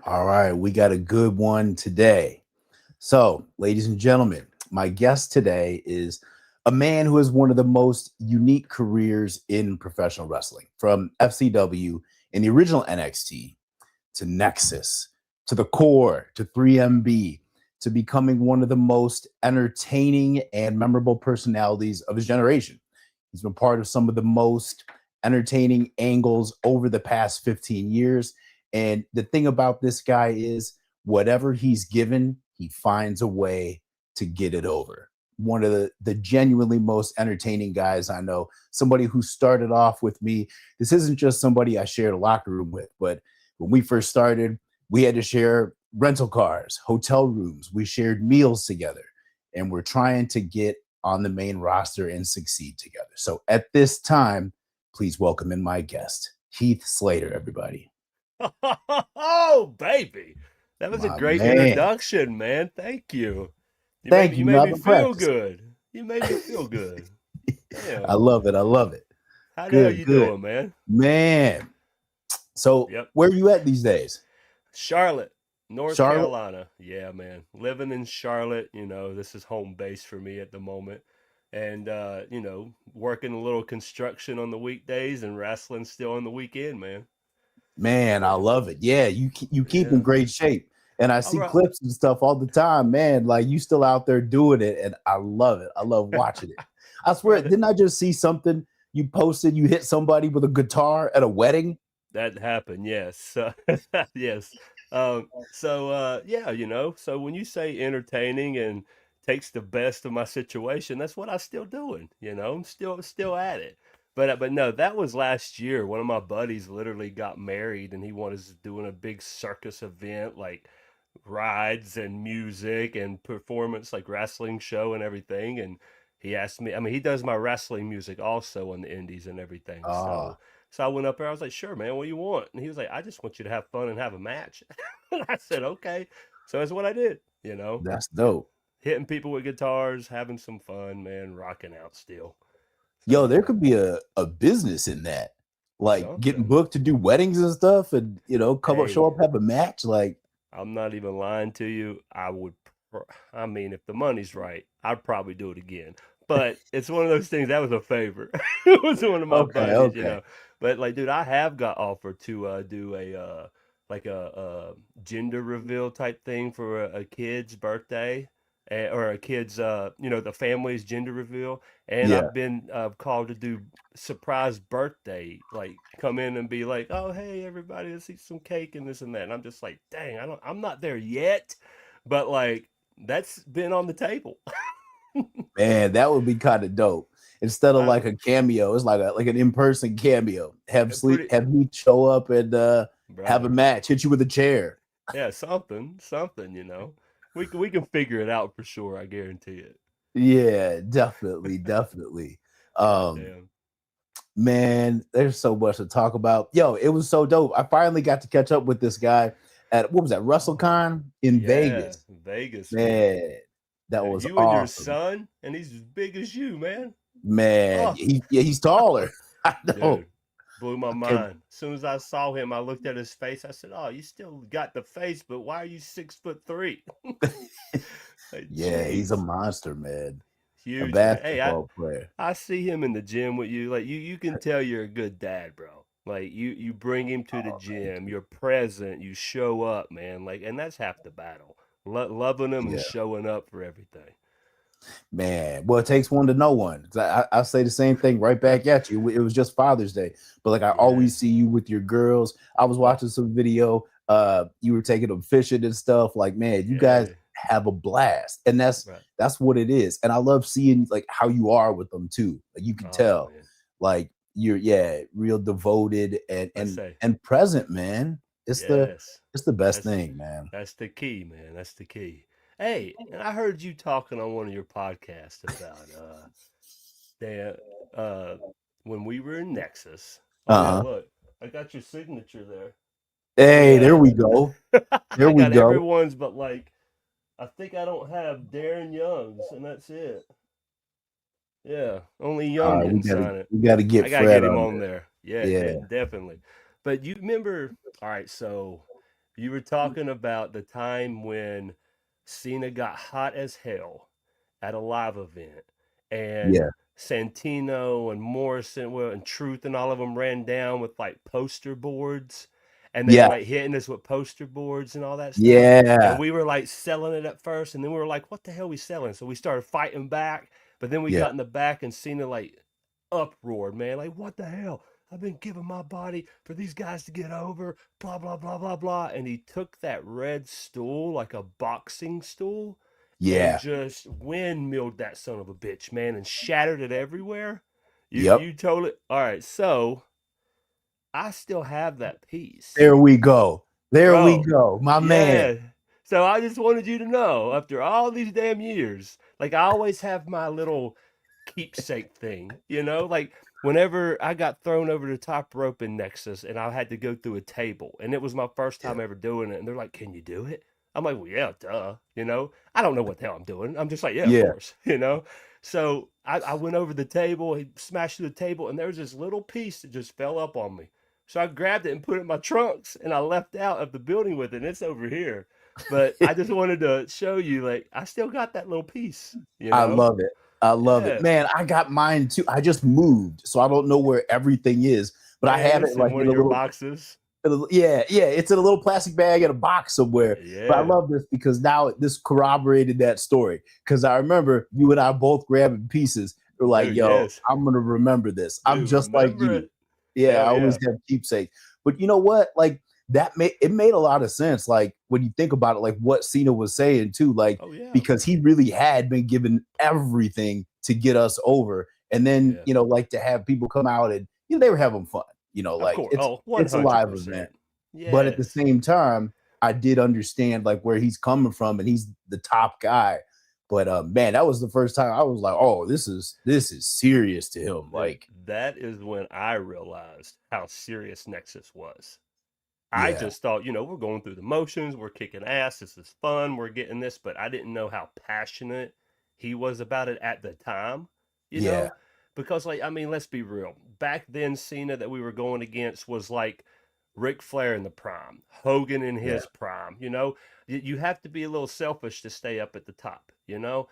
All right, we got a good one today. So, ladies and gentlemen, my guest today is a man who has one of the most unique careers in professional wrestling, from FCW in the original NXT to Nexus to the core to 3MB to becoming one of the most entertaining and memorable personalities of his generation. He's been part of some of the most entertaining angles over the past 15 years. And the thing about this guy is, whatever he's given, he finds a way to get it over. One of the genuinely most entertaining guys I know, somebody who started off with me. This isn't just somebody I shared a locker room with, but when we first started, we had to share rental cars, hotel rooms. We shared meals together, and we're trying to get on the main roster and succeed together. So at this time, please welcome in my guest, Heath Slater, everybody. Oh, baby. That was a My great man. introduction, man. Thank you. You made Thank me, you. you You made know, I've me been feel practicing. good. You made me feel good. I Damn. love it. I love it. How the hell Good, you good. doing, man? Man. So Yep. where are you at these days? Charlotte, North Charlotte? Carolina. Yeah, man. Living in Charlotte, this is home base for me at the moment. And working a little construction on the weekdays and wrestling still on the weekend, man. Man, I Yeah. love it. Yeah, you keep in Yeah. great shape. And I All see right. clips and stuff all the time, man. Like you still out there doing it, and I love it. I love watching it. I swear, Brother, didn't I just see something you posted? You hit somebody with a guitar at a wedding? that happened, yes. Yes. Yeah, so when you say entertaining and takes the best of my situation, that's what I'm still doing, I'm still at it. But no, that was last year. One of my buddies literally got married and he was doing a big circus event, like rides and music and performance, like wrestling show and everything. And he asked me, I mean, he does my wrestling music also on the indies and everything. So Ah, so I went up there. I was like, "Sure, man. What do you want?" And he was like, "I just want you to have fun and have a match." And I said, "Okay." So that's what I did. that's dope. Hitting people with guitars, having some fun, man, rocking out still. So Yo, there yeah, could be a business in that. Like getting something. booked to do weddings and stuff and come up, show Hey, up, have a match. Like, I'm not even lying to you. I mean, if the money's right, I'd probably do it again. But it's one of those things that was a favor. It was one of my okay, buddies. okay. But like, dude, I have got offered to do a like a gender reveal type thing for a kid's birthday. Or a kid's, the family's gender reveal, and Yeah. I've been called to do surprise birthday, like come in and be like, "Oh, hey everybody, let's eat some cake and this and that." And I'm just like, "Dang, I'm not there yet." But like that's been on the table. Man, that would be kind of dope. Instead of I like a cameo, it's like an in-person cameo. pretty Have me show up and have a brother. match, hit you with a chair. Yeah, something. We can figure it out for sure, I guarantee it. Yeah, definitely, definitely. Um, Goddamn. man, there's so much to talk about. Yo, it was so dope. I finally got to catch up with this guy at what was that, Wrestlecon in Yeah, Vegas. Vegas, man. Man, that Yeah, was you and your awesome. son, and he's as big as you, man. Man, Oh, he's taller. I know. dude, blew my I can't. mind. As soon as I saw him, I looked at his face. I said, "Oh, you still got the face, but why are you 6'3"?" Like, Yeah, he's a jeez, monster, man. A huge man. Hey, I basketball player. I see him in the gym with you. Like you can tell you're a good dad, bro. Like you bring him to the Oh, thank gym. you. You're present. You show up, man. Like, and that's half the battle. Loving him and Yeah, showing up for everything. man. Well, it takes one to know one. I say the same thing right back at you. It was just Father's Day, but like I Yeah. always see you with your girls. I was Oh, watching some video. You were taking them fishing and stuff. Like, man, you guys yeah. have a blast, and Right. that's what it is. And I love seeing like how you are with them too. Like you can Oh tell, man. like you're real devoted and I say present, man. yes. It's the best That's thing, man. that's the key, man. That's the key. Hey, and I heard you talking on one of your podcasts about they uh when we were in Nexus. Oh yeah, Uh-huh. look, I got your signature there. We Hey, there got we go. There I we got go. everyone's, but like I think I don't have Darren Young's, and that's it. Yeah, only All Young right, didn't sign it. we gotta I get gotta Fred get him on on there. there. Yeah, Yeah. definitely. But you remember? All right, so You were talking about the time when Cena got hot as hell at a live event, and Yeah, Santino and Morrison, well, and Truth and all of them ran down with like poster boards, and they were yeah, like hitting us with poster boards and all that stuff. And yeah, we were like selling it at first, and then we were like, "What the hell are we selling?" So we started fighting back, but then we yeah, got in the back, and Cena like uproared, man, like, "What the hell? I've been giving my body for these guys to get over, blah, blah, blah, blah, blah." And he took that red stool, like a boxing stool, and yeah. just windmilled that son of a bitch, man, and shattered it everywhere. You Yep. you told it. All right, so I still have that piece, There we go. There we bro. go, my man. Yeah. So I just wanted you to know, after all these damn years, like I always have my little keepsake thing, like whenever I got thrown over the top rope in Nexus and I had to go through a table, and it was my first Yeah, time ever doing it, and they're like, "Can you do it?" I'm like, "Well, yeah, duh." I don't know what the hell I'm doing. I'm just like, "Yeah, of yeah. course." So I went over the table, he smashed through the table, and there was this little piece that just fell up on me. So I grabbed it and put it in my trunks, and I left out of the building with it, and it's over here. But I just wanted to show you, like, I still got that little piece, you I know? love it. I love it, Yeah. man. I got mine too. I just moved, so I don't know where everything is, but I Yeah, have it it's in like one in of a your little, boxes. yeah, yeah. It's in a little plastic bag in a box somewhere. But I Yeah. love this because now this corroborated that story. Because I remember you and I both grabbing pieces. We're like, Dude, "Yo, yes. I'm gonna remember this. I'm Dude, just like remember you." it? Yeah, I Hell always yeah. have keepsakes. But you know what? Like it made a lot of sense. Like when you think about it, like what Cena was saying too. Like Oh, yeah. because he really had been given everything to get us over, and then Yeah. like to have people come out and they were having fun. Of Like course. it's Oh, it's a live event, 100%. but at the Yes. same time, I did understand like where he's coming from, and he's the top guy. But man, that was the first time I was like, "Oh, this is serious to him." Dude, Like, that is when I realized how serious Nexus was. I yeah, just thought, we're going through the motions, we're kicking ass, this is fun, we're getting this, but I didn't know how passionate he was about it at the time, you yeah, know? Because, like, I mean, let's be real. Back then, Cena that we were going against was like Ric Flair in the prime, Hogan in yeah, his prime, You have to be a little selfish to stay up at the top.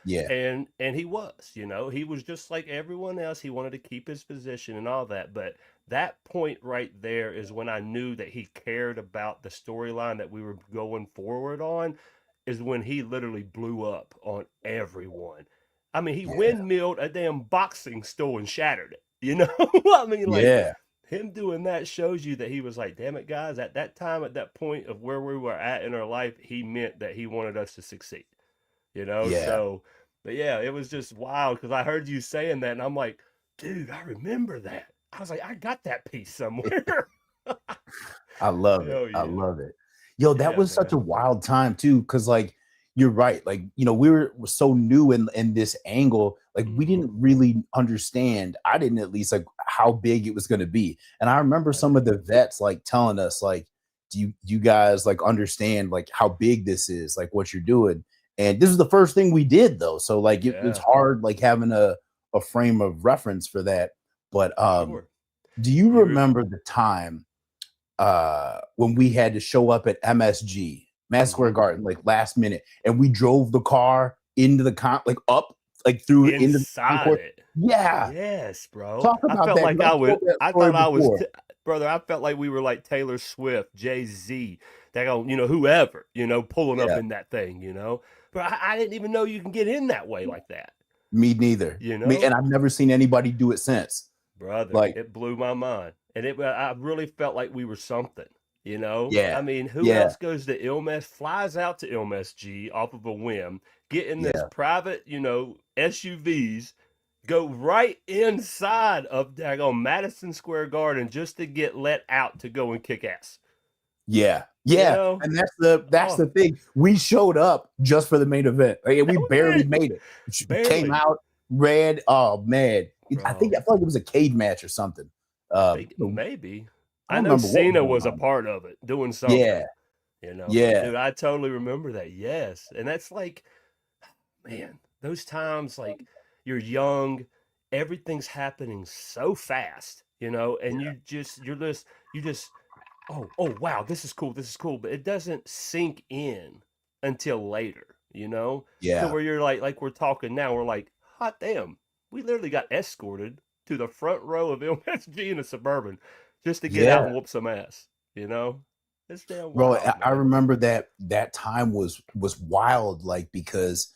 yeah, And he was. He was just like everyone else. He wanted to keep his position and all that, but that point right there is when I knew that he cared about the storyline that we were going forward on, is when he literally blew up on everyone. I mean, he yeah, windmilled a damn boxing stool and shattered it. I mean, like, yeah, him doing that shows you that he was like, damn it, guys, at that time, at that point of where we were at in our life, he meant that he wanted us to succeed. yeah. So, but yeah, it was just wild because I heard you saying that, and I'm like, dude, I remember that. I was like, I got that piece somewhere. I love it. Hell I yeah. love it. Yo, that Yeah, was such man. a wild time too, because like you're right. Like, we were so new in this angle, like we Mm-hmm. didn't really understand. I didn't at least like how big it was gonna be. And I remember I some of didn't. the vets like telling us, like, do you guys like understand like how big this is, like what you're doing? And this was the first thing we did though. So like it's Yeah, hard like having a frame of reference for that. But for sure. do you You were, remember the time when we had to show up at MSG, Madison mm-hmm. Square Garden, like last minute, and we drove the car into the like up, like through into the Inside concourse. it. Yeah, Yes, bro. talk I about felt that like because I I've would. told that I story thought I was, before. brother. I felt like we were like Taylor Swift, Jay-Z, that whoever, pulling up Yeah, in that thing. But I didn't even know you can get in that way like that. me neither. You Me, know, and I've never seen anybody do it since. brother, Like, it blew my mind, and I really felt like we were something. yeah, I mean, who yeah, else goes to Ilmest, flies out to MSG off of a whim, get in this yeah, private, SUVs, go right inside of daggone Madison Square Garden just to get let out to go and kick ass. yeah, You yeah. know? And that's the Oh, thing. We showed up just for the main event. Like, we we barely did. made it. Came Barely, out red. Oh man, I bro. felt like it was a cage match or something. I think I maybe. don't I know remember what was Cena going was a on. part of it, doing Yeah, something. But yeah, dude, I totally remember that. Yes. And that's like, man, those times like you're young, everything's happening so fast, and yeah, you just oh wow, this is cool, but it doesn't sink in until later, you know, to Yeah. where you're like we're talking now, we're like, hot damn, we literally got escorted to the front row of MSG in a Suburban just to get out Yeah. and whoop some ass, you know. It's damn Bro, wild, I man. remember that time was wild, like because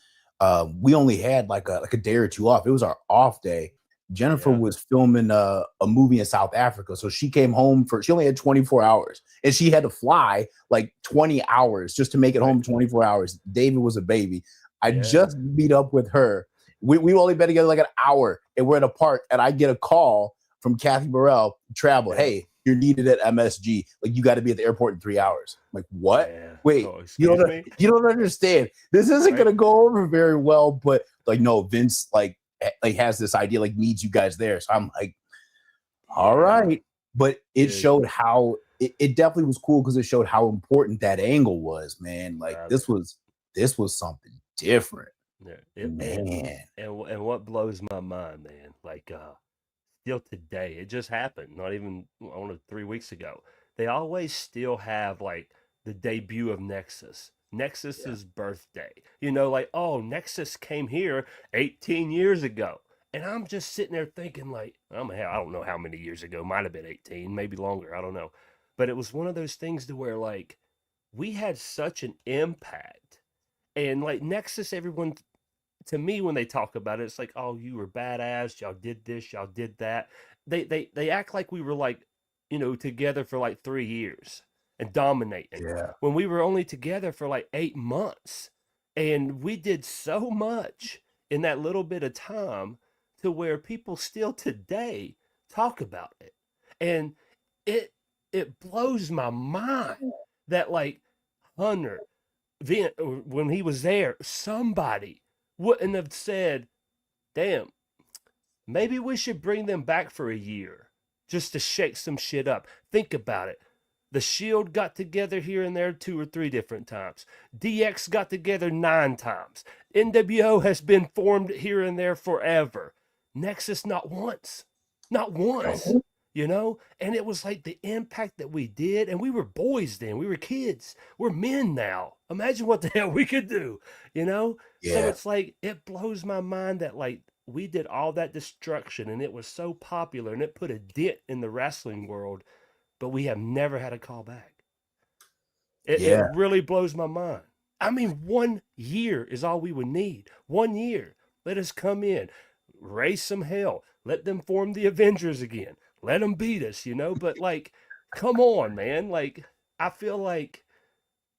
we only had like a day or two off. It was our off day. Jennifer Yeah, was filming a movie in South Africa, so she came home she only had 24 hours, and she had to fly like 20 hours just to make it right. home 24 hours. David was a baby. I Yeah, just meet up with her. We only been together like an hour, and we're in a park, and I get a call from Kathy Burrell, travel. yeah, Hey, you're needed at MSG. Like you got to be at the airport in 3 hours. I'm like, what? yeah. Wait, Oh, excuse me. you don't understand. This isn't Right. gonna go over very well. But like, no, Vince like has this idea, like needs you guys there. So I'm like, all Yeah, right. But it dude, showed how it definitely was cool because it showed how important that angle was, man. Like brother. this was something different, Yeah, man. and what blows my mind, man, like still today, it just happened, not even only 3 weeks ago. They always still have like the debut of Yeah, Nexus's birthday. You know, like, oh, Nexus came here 18 years ago. And I'm just sitting there thinking, like, I don't know how many years ago, might have been 18, maybe longer, I don't know. But it was one of those things to where like we had such an impact. And like Nexus, everyone to me when they talk about it, it's like, oh, you were badass, y'all did this, y'all did that. They act like we were like, you know, together for like 3 years and dominating yeah, when we were only together for like 8 months. And we did so much in that little bit of time to where people still today talk about it. And it it blows my mind that like Hunter, when he was there, somebody wouldn't have said, damn, maybe we should bring them back for a year just to shake some shit up. Think about it. The Shield got together here and there 2 or 3 different times. DX got together 9 times. NWO has been formed here and there forever. Nexus not once. Not once. right. You know? And it was like the impact that we did. And we were boys then. We were kids. We're men now. Imagine what the hell we could do. You know? So Yeah, it's like, it blows my mind that like we did all that destruction and it was so popular and it put a dent in the wrestling world, but we have never had a call back. It yeah, really blows my mind. I mean, 1 year is all we would need. 1 year. Let us come in, raise some hell, let them form the Avengers again, let them beat us, you know? But like, come on, man. Like, I feel like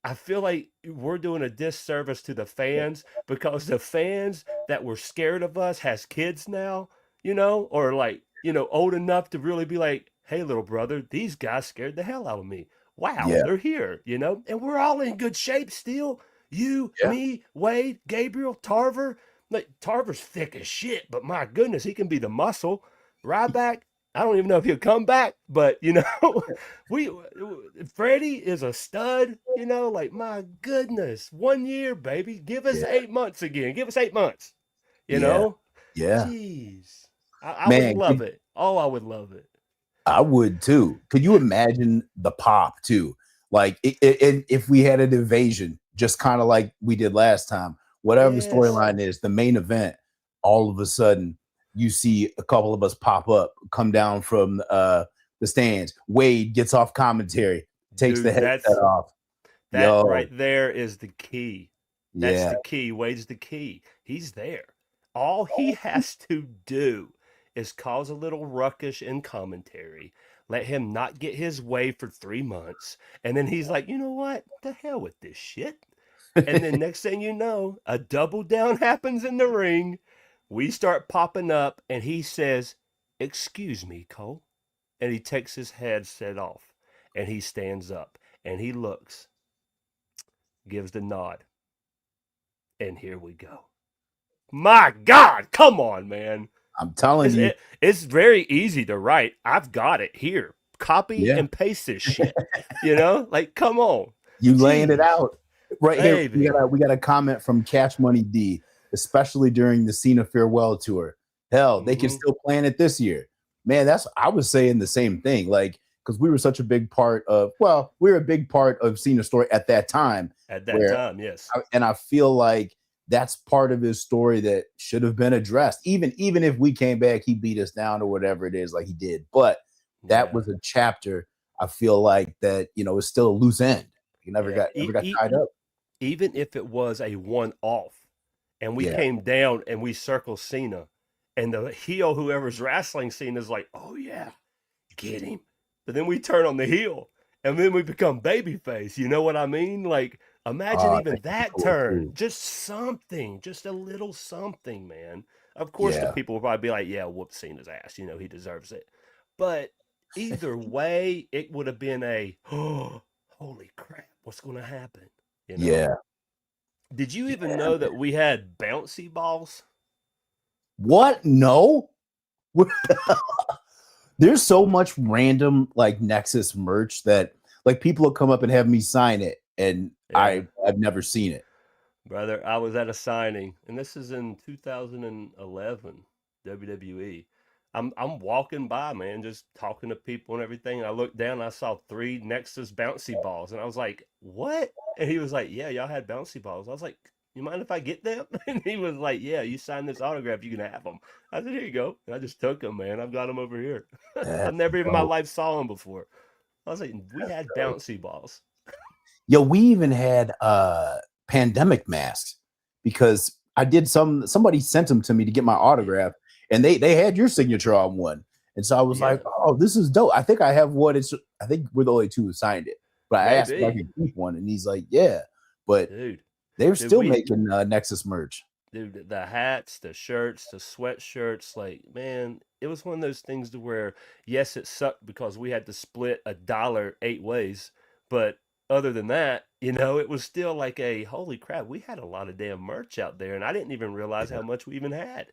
I feel like we're doing a disservice to the fans because the fans that were scared of us has kids now, you know, or like, you know, old enough to really be like, hey, little brother, these guys scared the hell out of me. Wow, yeah, they're here, you know, and we're all in good shape still. You, yeah, me, Wade, Gabriel, Tarver. Like, Tarver's thick as shit, but my goodness, he can be the muscle. Ryback, I don't even know if he'll come back, but you know, we Freddie is a stud, you know, like my goodness, 1 year, baby. Give us yeah, 8 months again. Give us 8 months, you yeah, know? yeah. Jeez. I would Man, love it. Oh, I would love it. I would too. Could you imagine the pop too? Like, if we had an invasion, just kind of like we did last time, whatever the Yes. storyline is, the main event, all of a sudden you see a couple of us pop up, come down from the stands. Wade gets off commentary, takes the Dude, headset off. that Yo, right there is the key. That's yeah, the key. Wade's the key. He's there. All he has to do is cause a little ruckus in commentary, let him not get his way for 3 months, and then he's like, you know what? The hell with this shit. And then next thing you know, a double down happens in the ring. We start popping up, and he says, excuse me, Cole. And he takes his headset off, and he stands up, and he looks, gives the nod, and here we go. My God, come on, man. I'm telling you, It's very easy to write. I've got it here. Copy yeah, and paste this shit. You know, like come on, you laying it jeez, out right here. baby. We got a comment from Cash Money D, especially during the Cena farewell tour. Hell, they can Mm-hmm. still plan it this year, man. That's I was saying the same thing. Like, because we were such a big part of, well, we were a big part of Cena's story at that time. At that Where, time, yes. and I feel like that's part of his story that should have been addressed. Even if we came back, he beat us down or whatever it is, like he did. But that was a chapter. I feel like that, you know, is still a loose end. He never got tied up. Even if it was a one-off, and we came down and we circled Cena, and the heel, whoever's wrestling Cena, is like, oh yeah, get him. But then we turn on the heel, and then we become babyface. You know what I mean? Like, imagine even that turn. Just something, just a little something, man. Of course, the people will probably be like, yeah, whoop Cena's ass. You know, he deserves it. But either way, it would have been a, oh, holy crap, what's going to happen? You know? Yeah. Did you even know that we had bouncy balls? What? No. There's so much random like Nexus merch that like people will come up and have me sign it, and I've never seen it. Brother, I was at a signing, and this is in 2011, WWE. I'm walking by, man, just talking to people and everything. And I looked down and I saw 3 Nexus bouncy balls. And I was like, what? And he was like, yeah, y'all had bouncy balls. I was like, you mind if I get them? And he was like, yeah, you sign this autograph, you can have them. I said, here you go. And I just took them, man. I've got them over here. I've never even in my life saw them before. I was like, we had bouncy balls. Yo, we even had pandemic masks because I did somebody sent them to me to get my autograph. And they had your signature on one. And so I was like, oh, this is dope. I think I have one. I think we're the only 2 who signed it. But I asked if I could keep one. And he's like, yeah. But dude, they were still making Nexus merch. Dude, the hats, the shirts, the sweatshirts, like, man, it was one of those things to where, yes, it sucked because we had to split $1 8 ways. But other than that, you know, it was still like a, holy crap, we had a lot of damn merch out there. And I didn't even realize how much we even had.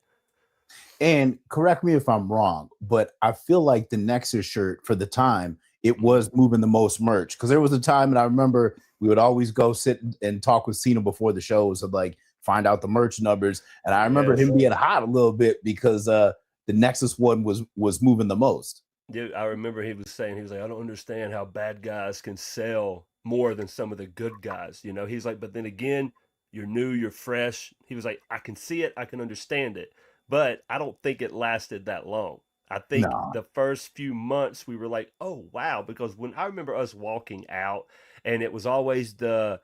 And correct me if I'm wrong, but I feel like the Nexus shirt for the time, it was moving the most merch. Because there was a time, and I remember we would always go sit and talk with Cena before the shows and like find out the merch numbers. And I remember him being hot a little bit because the Nexus one was moving the most. Dude, I remember he was like, I don't understand how bad guys can sell more than some of the good guys. You know, he's like, but then again, you're new, you're fresh. He was like, I can see it, I can understand it. But I don't think it lasted that long. I think the first few months we were like, oh, wow. Because when I remember us walking out, and it was always the,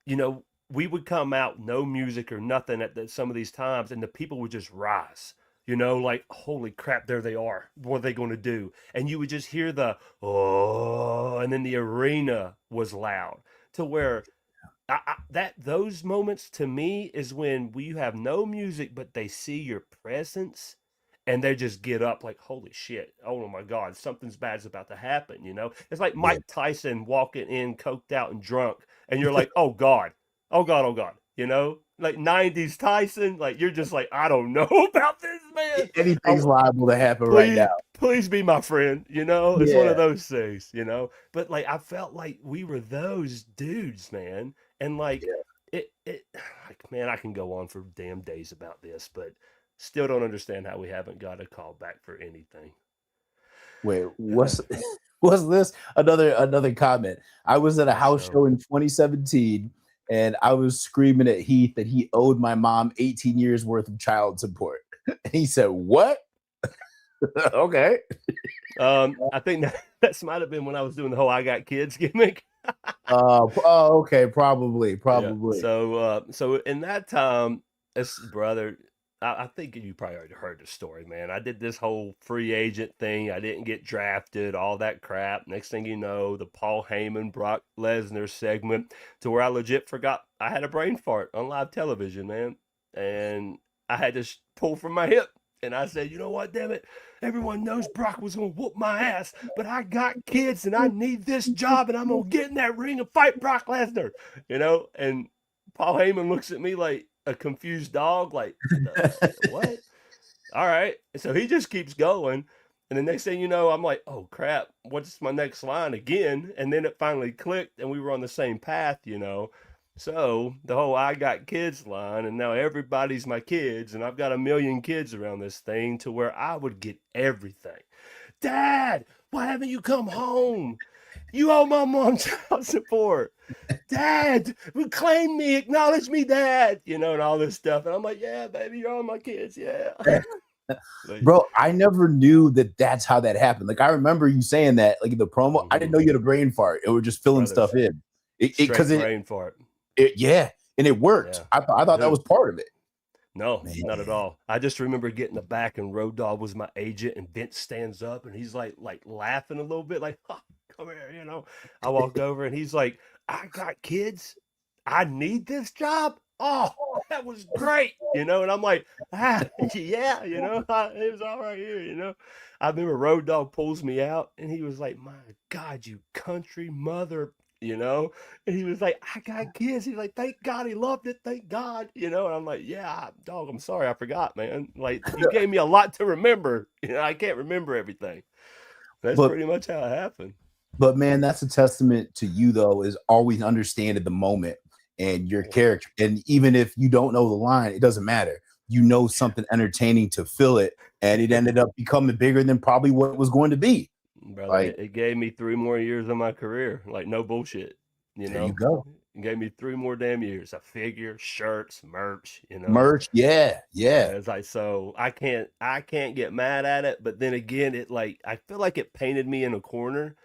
you know, we would come out, no music or nothing at some of these times, and the people would just rise. You know, like, holy crap, there they are. What are they going to do? And you would just hear the, oh, and then the arena was loud to where those moments to me is when you have no music, but they see your presence and they just get up like, holy shit. Oh my God, something's bad's about to happen. You know, it's like Mike Tyson walking in coked out and drunk. And you're like, oh God, oh God, oh God, you know, like 90s Tyson. Like, you're just like, I don't know about this, man. Anything's liable to happen right now. Please be my friend. You know, it's one of those things, you know, but like, I felt like we were those dudes, man. And like, it like, man, I can go on for damn days about this, but still don't understand how we haven't got a call back for anything. Wait, was this another comment? I was at a house show in 2017, and I was screaming at Heath that he owed my mom 18 years worth of child support. And he said, "What?" Okay. I think that might have been when I was doing the whole "I got kids" gimmick. Okay, probably. Yeah. So in that time, brother, I think you probably already heard the story, man. I did this whole free agent thing. I didn't get drafted, all that crap. Next thing you know, the Paul Heyman, Brock Lesnar segment, to where I legit forgot I had a brain fart on live television, man. And I had to pull from my hip. And I said, you know what, damn it? Everyone knows Brock was going to whoop my ass, but I got kids and I need this job and I'm going to get in that ring and fight Brock Lesnar, you know? And Paul Heyman looks at me like a confused dog, like, what? All right. And so he just keeps going. And the next thing you know, I'm like, oh, crap, what's my next line again? And then it finally clicked and we were on the same path, you know? So the whole I got kids line, and now everybody's my kids, and I've got a million kids around this thing to where I would get everything. Dad, why haven't you come home? You owe my mom child support. Dad, reclaim me, acknowledge me, Dad. And all this stuff. And I'm like, yeah, baby, you're all my kids. Yeah. Like, Bro, I never knew that that's how that happened. Like, I remember you saying that, like in the promo. I didn't know you had a brain fart. It was just filling brother, stuff in. straight Because brain fart. yeah, and it worked. Yeah. I thought that Dude, was part of it. no, Man. not at all. I just remember getting the back, and Road Dogg was my agent, and Vince stands up and he's like laughing a little bit, like, oh, come here. I walked over and he's like, I got kids. I need this job. Oh, that was great. And I'm like, yeah, it was all right here. I remember Road Dogg pulls me out and he was like, my God, you country mother, you know? And he was like, I got kids. He's like, thank God he loved it. Thank God, And I'm like, yeah, dog, I'm sorry. I forgot, man. Like, you gave me a lot to remember. I can't remember everything. That's pretty much how it happened. But man, that's a testament to you, though, is always understanding the moment and your character. And even if you don't know the line, it doesn't matter. You know something entertaining to fill it. And it ended up becoming bigger than probably what it was going to be. Brother, it gave me 3 more years of my career. Like, no bullshit. There you go. It gave me 3 more damn years. A figure, shirts, merch, Merch, yeah. It's like, so I can't get mad at it, but then again, I feel like it painted me in a corner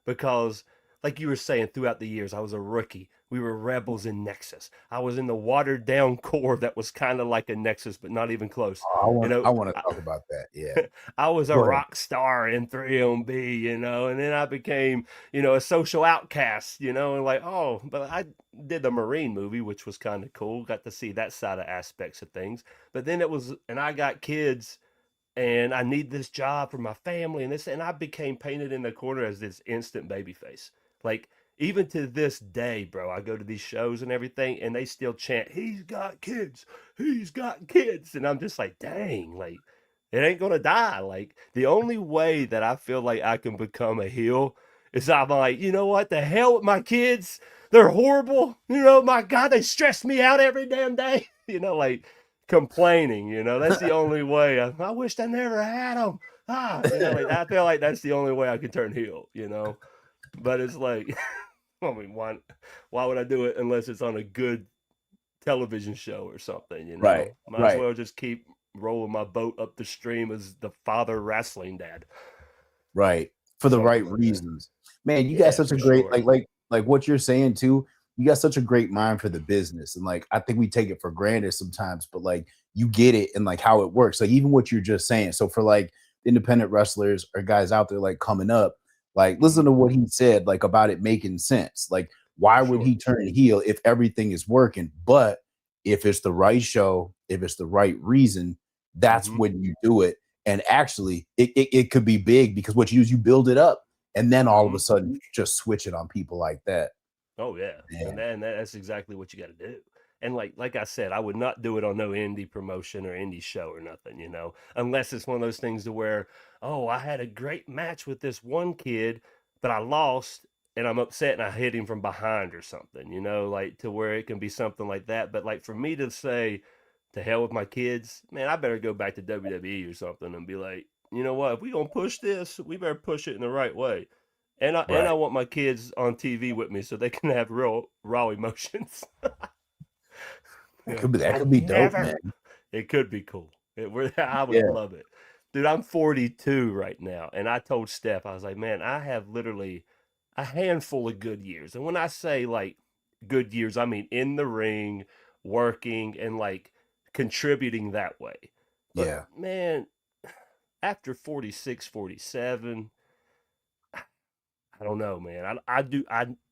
because, like you were saying, throughout the years, I was a rookie. We were rebels in Nexus. I was in the watered down core that was kind of like a Nexus, but not even close. I want to talk about that. Yeah. I was a rock star in 3MB, and then I became, a social outcast, and like, oh, but I did the Marine movie, which was kind of cool. Got to see that side of aspects of things. But then and I got kids and I need this job for my family and I became painted in the corner as this instant baby face. Like, even to this day, bro, I go to these shows and everything and they still chant, he's got kids, and I'm just like, dang, like, it ain't gonna die. Like, the only way that I feel like I can become a heel is I'm like, you know what, the hell with my kids, they're horrible, my God, they stress me out every damn day. Like, complaining, that's the only way. I wished I never had them. Like, I feel like that's the only way I can turn heel, But it's like, I mean, why would I do it unless it's on a good television show or something, Right. Might as well just keep rolling my boat up the stream as the father wrestling dad. Right. For the right reasons. Man, you got such a great, like what you're saying too. You got such a great mind for the business. And like, I think we take it for granted sometimes, but like you get it and like how it works. Like even what you're just saying. So for like independent wrestlers or guys out there like coming up, like listen to what he said, like about it making sense. Like, why would he turn heel if everything is working? But if it's the right show, if it's the right reason, that's when you do it. And actually, it could be big because what you build it up, and then all of a sudden, you just switch it on people like that. Oh yeah, and that's exactly what you got to do. And like I said, I would not do it on no indie promotion or indie show or nothing, unless it's one of those things to where, oh, I had a great match with this one kid, but I lost and I'm upset and I hit him from behind or something, like to where it can be something like that. But like for me to say, to hell with my kids, man, I better go back to WWE or something and be like, you know what, if we gonna push this, we better push it in the right way. And I want my kids on TV with me so they can have real raw emotions. That could be dope, man. It could be cool. I would love it. Dude, I'm 42 right now. And I told Steph, I was like, man, I have literally a handful of good years. And when I say like good years, I mean in the ring, working, and like contributing that way. But man, after 46, 47, I don't know, man.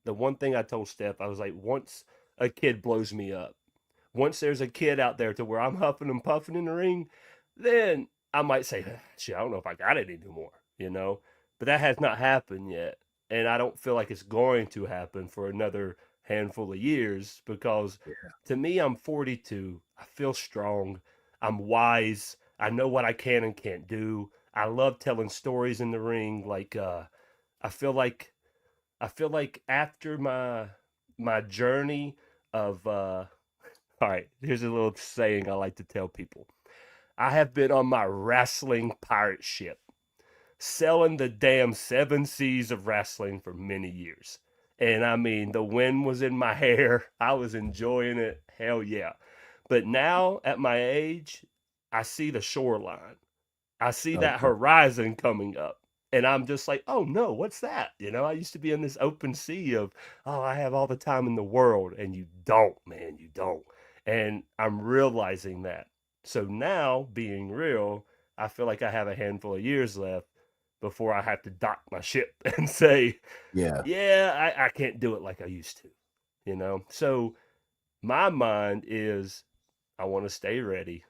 The one thing I told Steph, I was like, once a kid blows me up, once there's a kid out there to where I'm huffing and puffing in the ring, then I might say, shit, I don't know if I got it anymore, But that has not happened yet. And I don't feel like it's going to happen for another handful of years because to me, I'm 42. I feel strong. I'm wise. I know what I can and can't do. I love telling stories in the ring. Like, I feel like after my journey of all right, here's a little saying I like to tell people. I have been on my wrestling pirate ship, selling the damn seven seas of wrestling for many years. And I mean, the wind was in my hair. I was enjoying it. Hell yeah. But now at my age, I see the shoreline. I see that Okay. horizon coming up. And I'm just like, oh no, what's that? You know, I used to be in this open sea of, oh, I have all the time in the world. And you don't, man, you don't. And I'm realizing that. So now, being real, I feel like I have a handful of years left before I have to dock my ship and say, Yeah. yeah, I can't do it like I used to, you know? So my mind is, I want to stay ready.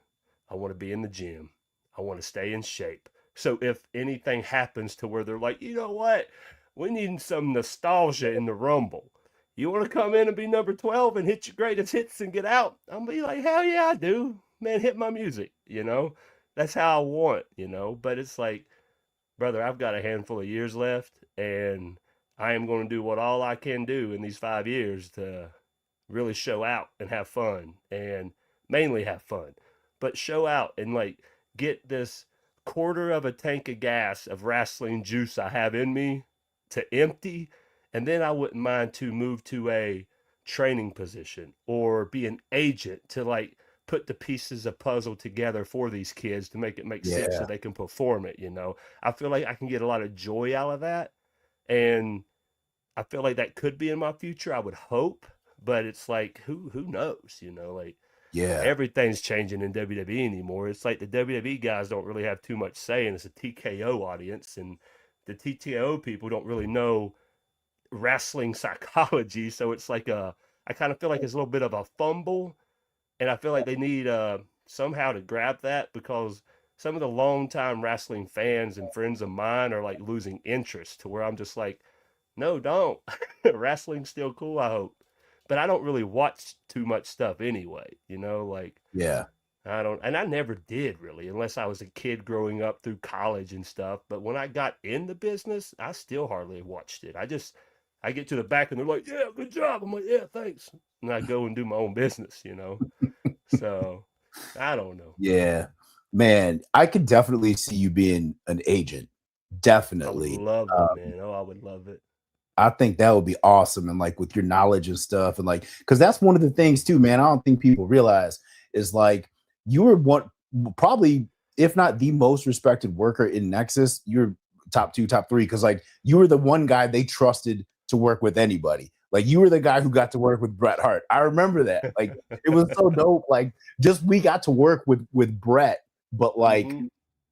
I want to be in the gym. I want to stay in shape. So if anything happens to where they're like, you know what? We need some nostalgia in the Rumble. You want to come in and be number 12 and hit your greatest hits and get out? I'm be like, hell yeah, I do. Man, hit my music, you know? That's how I want, you know? But it's like, brother, I've got a handful of years left, and I am going to do what all I can do in these 5 years to really show out and have fun, and mainly have fun, but show out and like get this quarter of a tank of gas of wrestling juice I have in me to empty. And then I wouldn't mind to move to a training position or be an agent to like put the pieces of puzzle together for these kids to make it make sense so Yeah. they can perform it, you know. I feel like I can get a lot of joy out of that, and I feel like that could be in my future. I would hope, but it's like who knows, you know, like Yeah. everything's changing in WWE anymore. It's like the WWE guys don't really have too much say, and it's a TKO audience, and the TKO people don't really know wrestling psychology. So it's like I kind of feel like it's a little bit of a fumble, and I feel like they need somehow to grab that, because some of the longtime wrestling fans and friends of mine are like losing interest to where I'm just like, no, don't. Wrestling's still cool, I hope. But I don't really watch too much stuff anyway, you know, like Yeah. I don't, and I never did really, unless I was a kid growing up through college and stuff. But when I got in the business, I still hardly watched it. I get to the back and they're like, yeah, good job. I'm like, yeah, thanks. And I go and do my own business, you know? So I don't know. Yeah. Man, I could definitely see you being an agent. I would Definitely. love it, man. Oh, I would love it. I think that would be awesome. And like with your knowledge and stuff, and like, because that's one of the things too, man. I don't think people realize is like you were one, probably, if not the most respected worker in Nexus. You're top two, top three, because like you were the one guy they trusted to work with anybody. Like you were the guy who got to work with Bret Hart. I remember that. Like it was so dope. Like just we got to work with Bret, but like Hmm.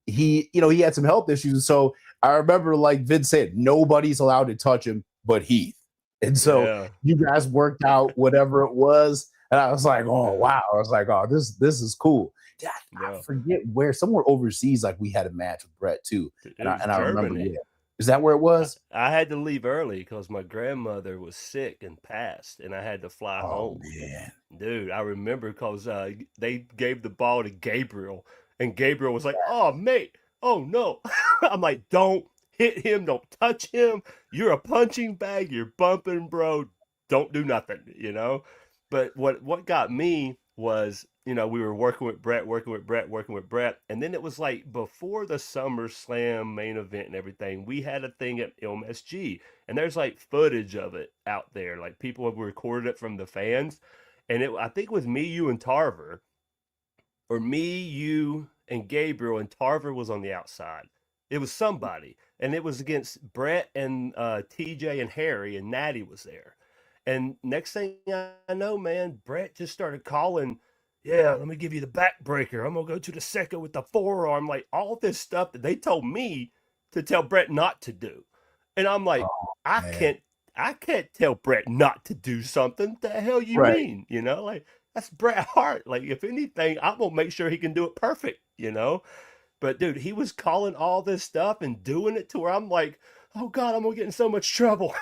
he, he had some health issues. So I remember like Vince said, nobody's allowed to touch him but Heath. And so Yeah. you guys worked out whatever it was. And I was like, oh Yeah. wow. I was like, oh, this is cool. Yeah, I No, forget where, somewhere overseas, like we had a match with Bret too. it And I was and I remember, Germany. yeah. Is that where it was? I had to leave early because my grandmother was sick and passed, and I had to fly Oh home. man. Dude, I remember because they gave the ball to Gabriel, and Gabriel was like, "Oh, mate, oh no!" I'm like, "Don't hit him, don't touch him. You're a punching bag. You're bumping, bro. Don't do nothing." You know. But what got me was, you know, we were working with Bret, working with Bret, working with Bret, and then it was like before the Summerslam main event and everything, we had a thing at MSG, and there's like footage of it out there, like people have recorded it from the fans, and I think it was me, you, and Tarver, or me, you, and Gabriel, and Tarver was on the outside. It was somebody, and it was against Bret and TJ and Harry, and Natty was there. And next thing I know, man, Bret just started calling, yeah, let me give you the backbreaker. I'm gonna go to the second with the forearm, like all this stuff that they told me to tell Bret not to do. And I'm like, Oh I man. can't I can't tell Bret not to do something. The hell you Right. mean? You know, like that's Bret Hart. Like, if anything, I'm gonna make sure he can do it perfect, you know? But dude, he was calling all this stuff and doing it to where I'm like, oh God, I'm gonna get in so much trouble.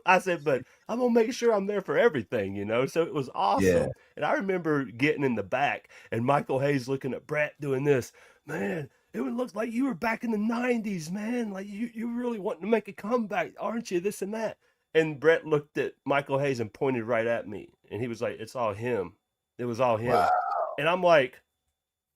I said, but I'm gonna make sure I'm there for everything, you know? So it was Yeah. awesome. And I remember getting in the back and Michael Hayes looking at Bret doing this. Man, it would look like you were back in the 90s, man. Like you really wanting to make a comeback, aren't you? This and that. And Bret looked at Michael Hayes and pointed right at me. And he was like, it's all him. It was all him. Wow. And I'm like,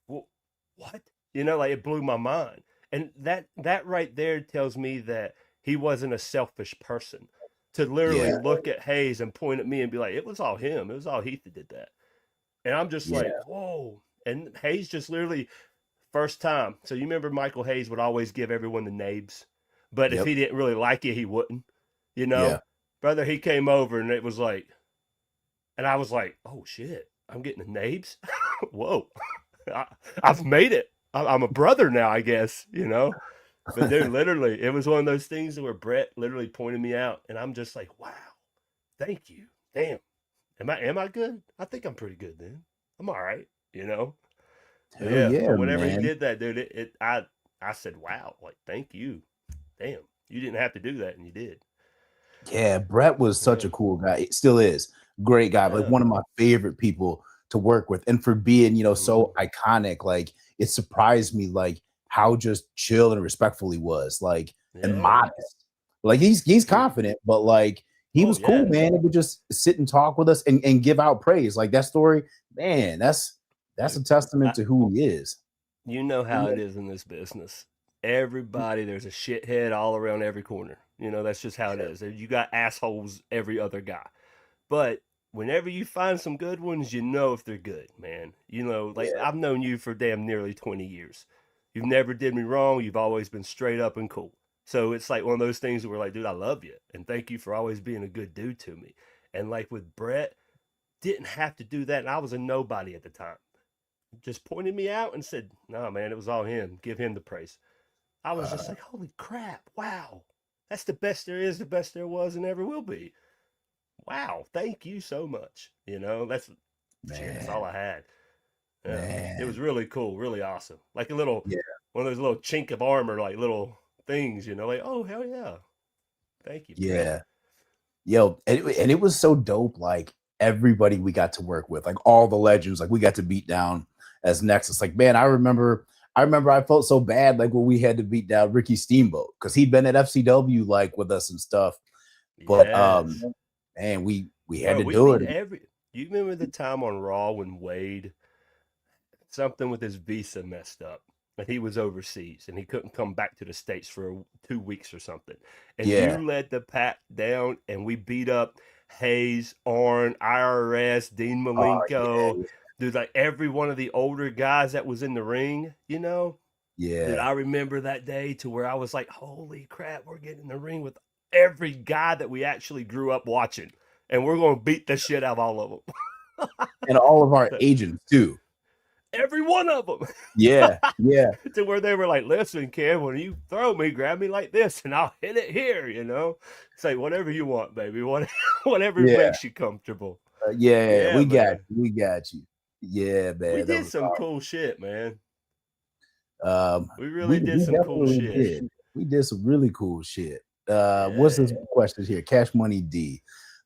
what? You know, like it blew my mind. And that right there tells me that he wasn't a selfish person to literally Yeah. look at Hayes and point at me and be like, it was all him. It was all Heath that did that. And I'm just like, whoa. And Hayes just literally, first time. So you remember Michael Hayes would always give everyone the names, but if he didn't really like it, he wouldn't, you know? Yeah. Brother, he came over and it was like, and I was like, oh shit, I'm getting the names? Whoa. I've made it. I'm a brother now, I guess, you know? But dude, literally, it was one of those things where Bret literally pointed me out, and I'm just like, wow, thank you. Damn. Am I good? I think I'm pretty good then. I'm all right, you know? Hell Yeah. yeah, But whenever he man. did that, dude, I said, wow, like, thank you. Damn. You didn't have to do that, and you did. Yeah, Bret was such Yeah. a cool guy. It still is. Great guy. Like Yeah. one of my favorite people to work with. And for being, so Mhm. iconic, like it surprised me like how just chill and respectful he was, like and Yeah. modest. Like he's Dude. confident, but like he Oh, was cool, yeah. man. He would just sit and talk with us and give out praise. Like that story, man, that's a Dude. testament to who he is. You know how it is in this business. Everybody, there's a shithead all around every corner. You know, that's just how it is. You got assholes every other guy. But whenever you find some good ones, you know if they're good, man. You know, like Yeah. I've known you for damn nearly 20 years. You've never did me wrong. You've always been straight up and cool. So it's like one of those things where like, dude, I love you. And thank you for always being a good dude to me. And like with Bret, didn't have to do that. And I was a nobody at the time. Just pointed me out and said, no, man, it was all him. Give him the praise. I was just like, holy crap. Wow. That's the best there is, the best there was, and ever will be. Wow. Thank you so much. You know, that's all Man, I had. Yeah. It was man. really cool, really awesome. Like a little, Yeah. one of those little chink of armor, like little things, you know, like, oh, hell yeah. Thank you, Bret. Yeah. Yo, and it was so dope. Like everybody we got to work with, like all the legends, like we got to beat down as Nexus. Like, man, I remember I felt so bad like when we had to beat down Ricky Steamboat because he'd been at FCW like with us and stuff. But Yes. man, we had Bro, to we do beat it. you remember the time on Raw when Wade, something with his visa messed up? And he was overseas and he couldn't come back to the States for 2 weeks or something. And Yeah. you led the pack down and we beat up Hayes, Arn, IRS, Dean Oh Malenko, yeah. dude, like every one of the older guys that was in the ring, you know? Dude, Yeah. I remember that day to where I was like, holy crap, we're getting in the ring with every guy that we actually grew up watching. And we're going to beat the shit out of all of And all of our them. agents too. Every one of them. Yeah. Yeah. To where they were like, listen, kid, when you throw me, grab me like this and I'll hit it here, you know? Say whatever you want, baby. Whatever Yeah. makes you comfortable. Yeah. Yeah, We got man. you. We got you. Yeah, We man. That did was some cool shit, man. We we really did we some cool definitely shit. did. We did some really cool shit. What's this Yeah. question here? Cash Money D.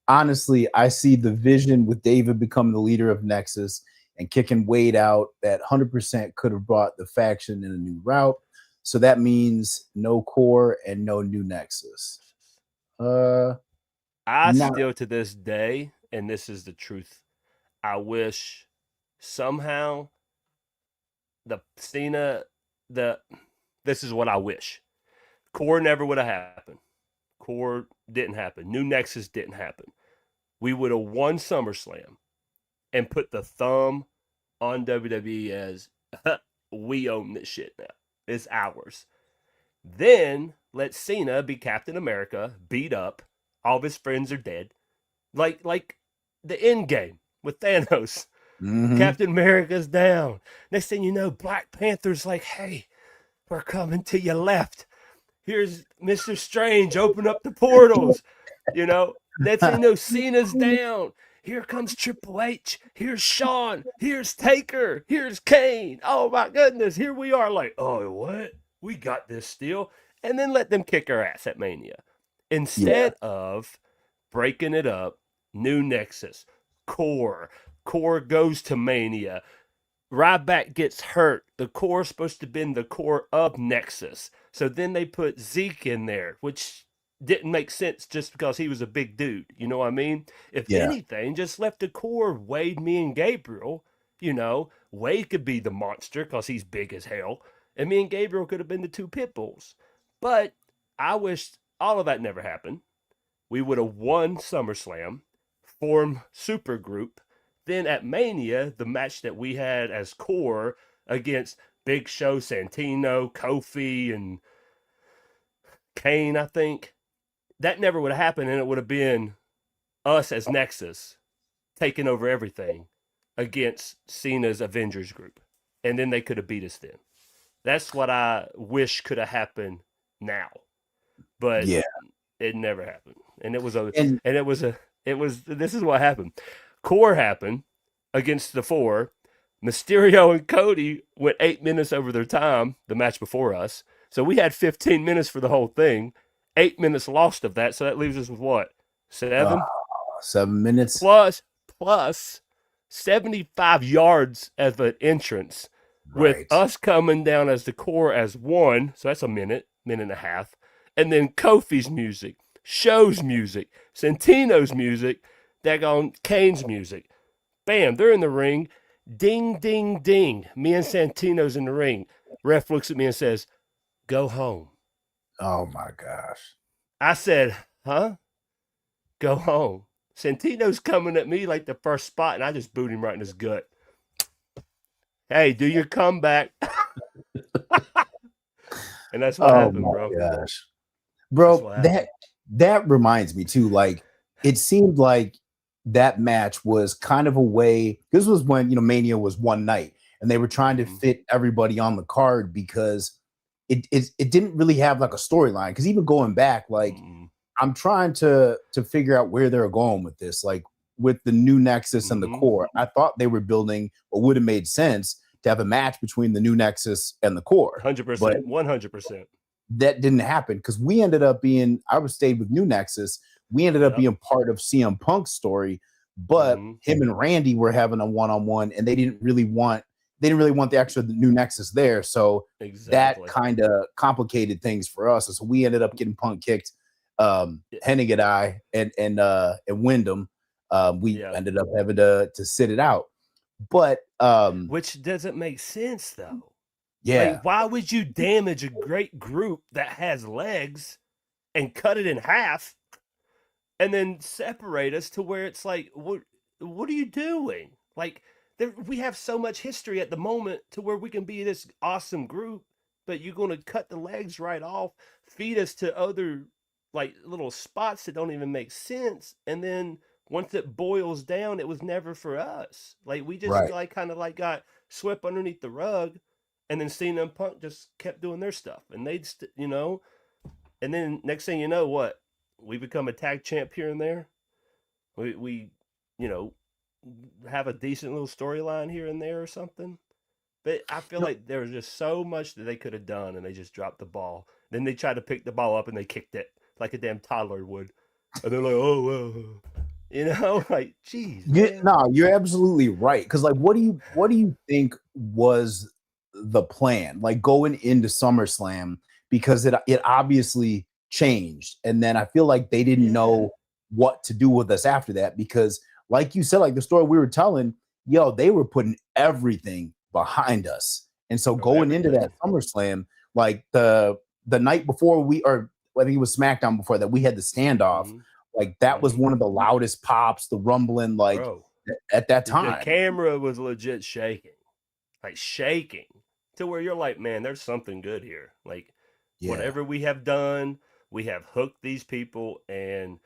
Honestly, I see the vision with David becoming the leader of Nexus and kicking Wade out that 100% could have brought the faction in a new route. So that means no core and no new Nexus. I Not still to this day, and this is the truth, I wish somehow the Cena, this is what I wish. Core never would have happened. Core didn't happen. New Nexus didn't happen. We would have won SummerSlam and put the thumb on WWE as we own this shit now. It's ours. Then let Cena be Captain America, beat up. All of his friends are dead. Like the end game with Thanos. mhm. Captain America's down. Next thing you know, Black Panther's like, hey, we're coming to your left. Here's Mr. Strange, open up the portals. You know, next thing you know, Cena's down. Here comes Triple H. Here's Shawn. Here's Taker. Here's Kane. Oh my goodness. Here we are, like, oh, what? We got this still. And then let them kick our ass at Mania. Yeah. Instead of breaking it up, new Nexus, Core. Core goes to Mania. Ryback gets hurt. The core is supposed to have been the core of Nexus. So then they put Zeke in there, which didn't make sense just because he was a big dude. You know what I mean? If Yeah. anything, just left the core Wade, me, and Gabriel. Wade could be the monster because he's big as hell, and me and Gabriel could have been the two pit bulls. But I wish all of that never happened. We would have won SummerSlam, formed super group. Then at Mania, the match that we had as core against Big Show, Santino, Kofi, and Kane, I think, that never would have happened, and it would have been us as Nexus taking over everything against Cena's Avengers group. And then they could have beat us then. That's what I wish could have happened now. But Yeah. it never happened. And this is what happened. Core happened against the four. Mysterio and Cody went 8 minutes over their time, the match before us. So we had 15 minutes for the whole thing. 8 minutes lost of that. So that leaves us with what? 7? 7 minutes. Plus 75 yards as an entrance. With Right. us coming down as the core as one. So that's a minute and a half. And then Kofi's music, Show's music, Santino's music, daggone Kane's music. Bam, they're in the ring. Ding, ding, ding. Me and Santino's in the ring. Ref looks at me and says, "Go home." Oh my gosh. I said, "Huh? Go home." Santino's coming at me like the first spot, and I just boot him right in his gut. Hey, do your comeback. And that's what happened, bro. Gosh. Bro, that reminds me too. Like, it seemed like that match was kind of a way. This was when Mania was one night, and they were trying to fit everybody on the card because it didn't really have like a storyline. Because even going back, like I'm trying to figure out where they're going with this. Like with the new Nexus and the core, I thought they were building what would have made sense to have a match between the new Nexus and the core. 100%, 100%. That didn't happen because we ended up being. I was stayed with New Nexus. We ended up being part of CM Punk's story, but him and Randy were having a one-on-one, and they didn't really want the extra New Nexus there. So that kind of complicated things for us. And so we ended up getting Punk kicked. Hennig and I and Wyndham, we ended up having to sit it out. But which doesn't make sense though. Yeah. Like, why would you damage a great group that has legs and cut it in half and then separate us to where it's like, what are you doing? Like, we have so much history at the moment to where we can be this awesome group, but you're going to cut the legs right off, feed us to other like little spots that don't even make sense. And then once it boils down, it was never for us. Like, we just got swept underneath the rug. And then Cena and Punk just kept doing their stuff. And they'd, and then next thing you know, what? We become a tag champ here and there. We have a decent little storyline here and there or something. But I feel like there was just so much that they could have done, and they just dropped the ball. Then they tried to pick the ball up, and they kicked it like a damn toddler would. And they're like, oh, like, geez. No, you're absolutely right. Because like, what do you think was the plan, like going into SummerSlam, because it obviously changed, and then I feel like they didn't know what to do with us after that, because like you said, like the story we were telling, they were putting everything behind us. And so going into that SummerSlam, like the night before I think it was SmackDown before that, we had the standoff, like that was one of the loudest pops, the rumbling, like at that time. The camera was legit shaking to where you're like, man, there's something good here. Like, whatever we have done, we have hooked these people. And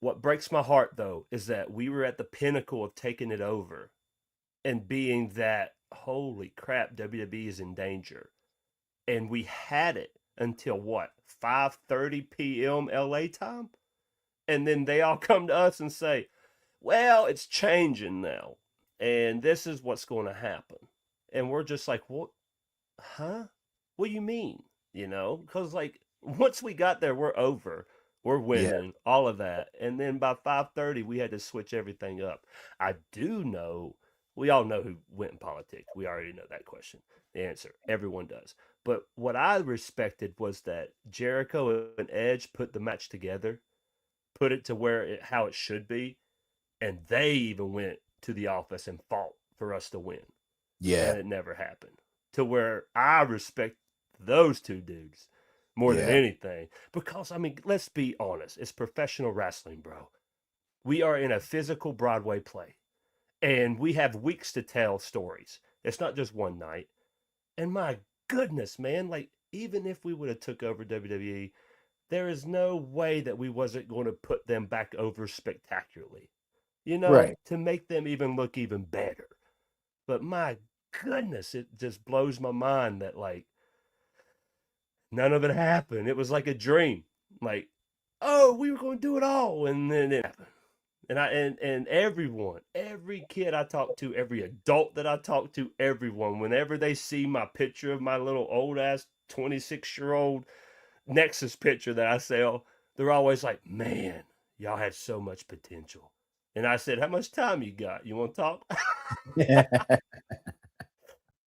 what breaks my heart though is that we were at the pinnacle of taking it over and being that, holy crap, WWE is in danger. And we had it until what, 5:30 p.m. LA time? And then they all come to us and say, well, it's changing now, and this is what's going to happen. And we're just like, what? Huh? What do you mean? Because like once we got there, we're over. We're winning, all of that. And then by 5:30, we had to switch everything up. I do know, we all know who went in politics. We already know that question, the answer. Everyone does. But what I respected was that Jericho and Edge put the match together, put it to how it should be, and they even went to the office and fought for us to win, Yeah. and it never happened. To where I respect those two dudes more than Yeah. anything, because I mean, let's be honest, it's professional wrestling, bro. We are in a physical Broadway play, and we have weeks to tell stories. It's not just one night. And my goodness, man, like even if we would have took over WWE, there is no way that we wasn't going to put them back over spectacularly, Right. to make them even look even better. But my goodness, it just blows my mind that like none of it happened. It was like a dream. Like, oh, we were going to do it all, and then it happened. And everyone, every kid I talk to, every adult that I talk to, everyone, whenever they see my picture of my little old ass 26-year-old Nexus picture that I sell, they're always like, man, y'all had so much potential. And I said, how much time you got? You want to talk?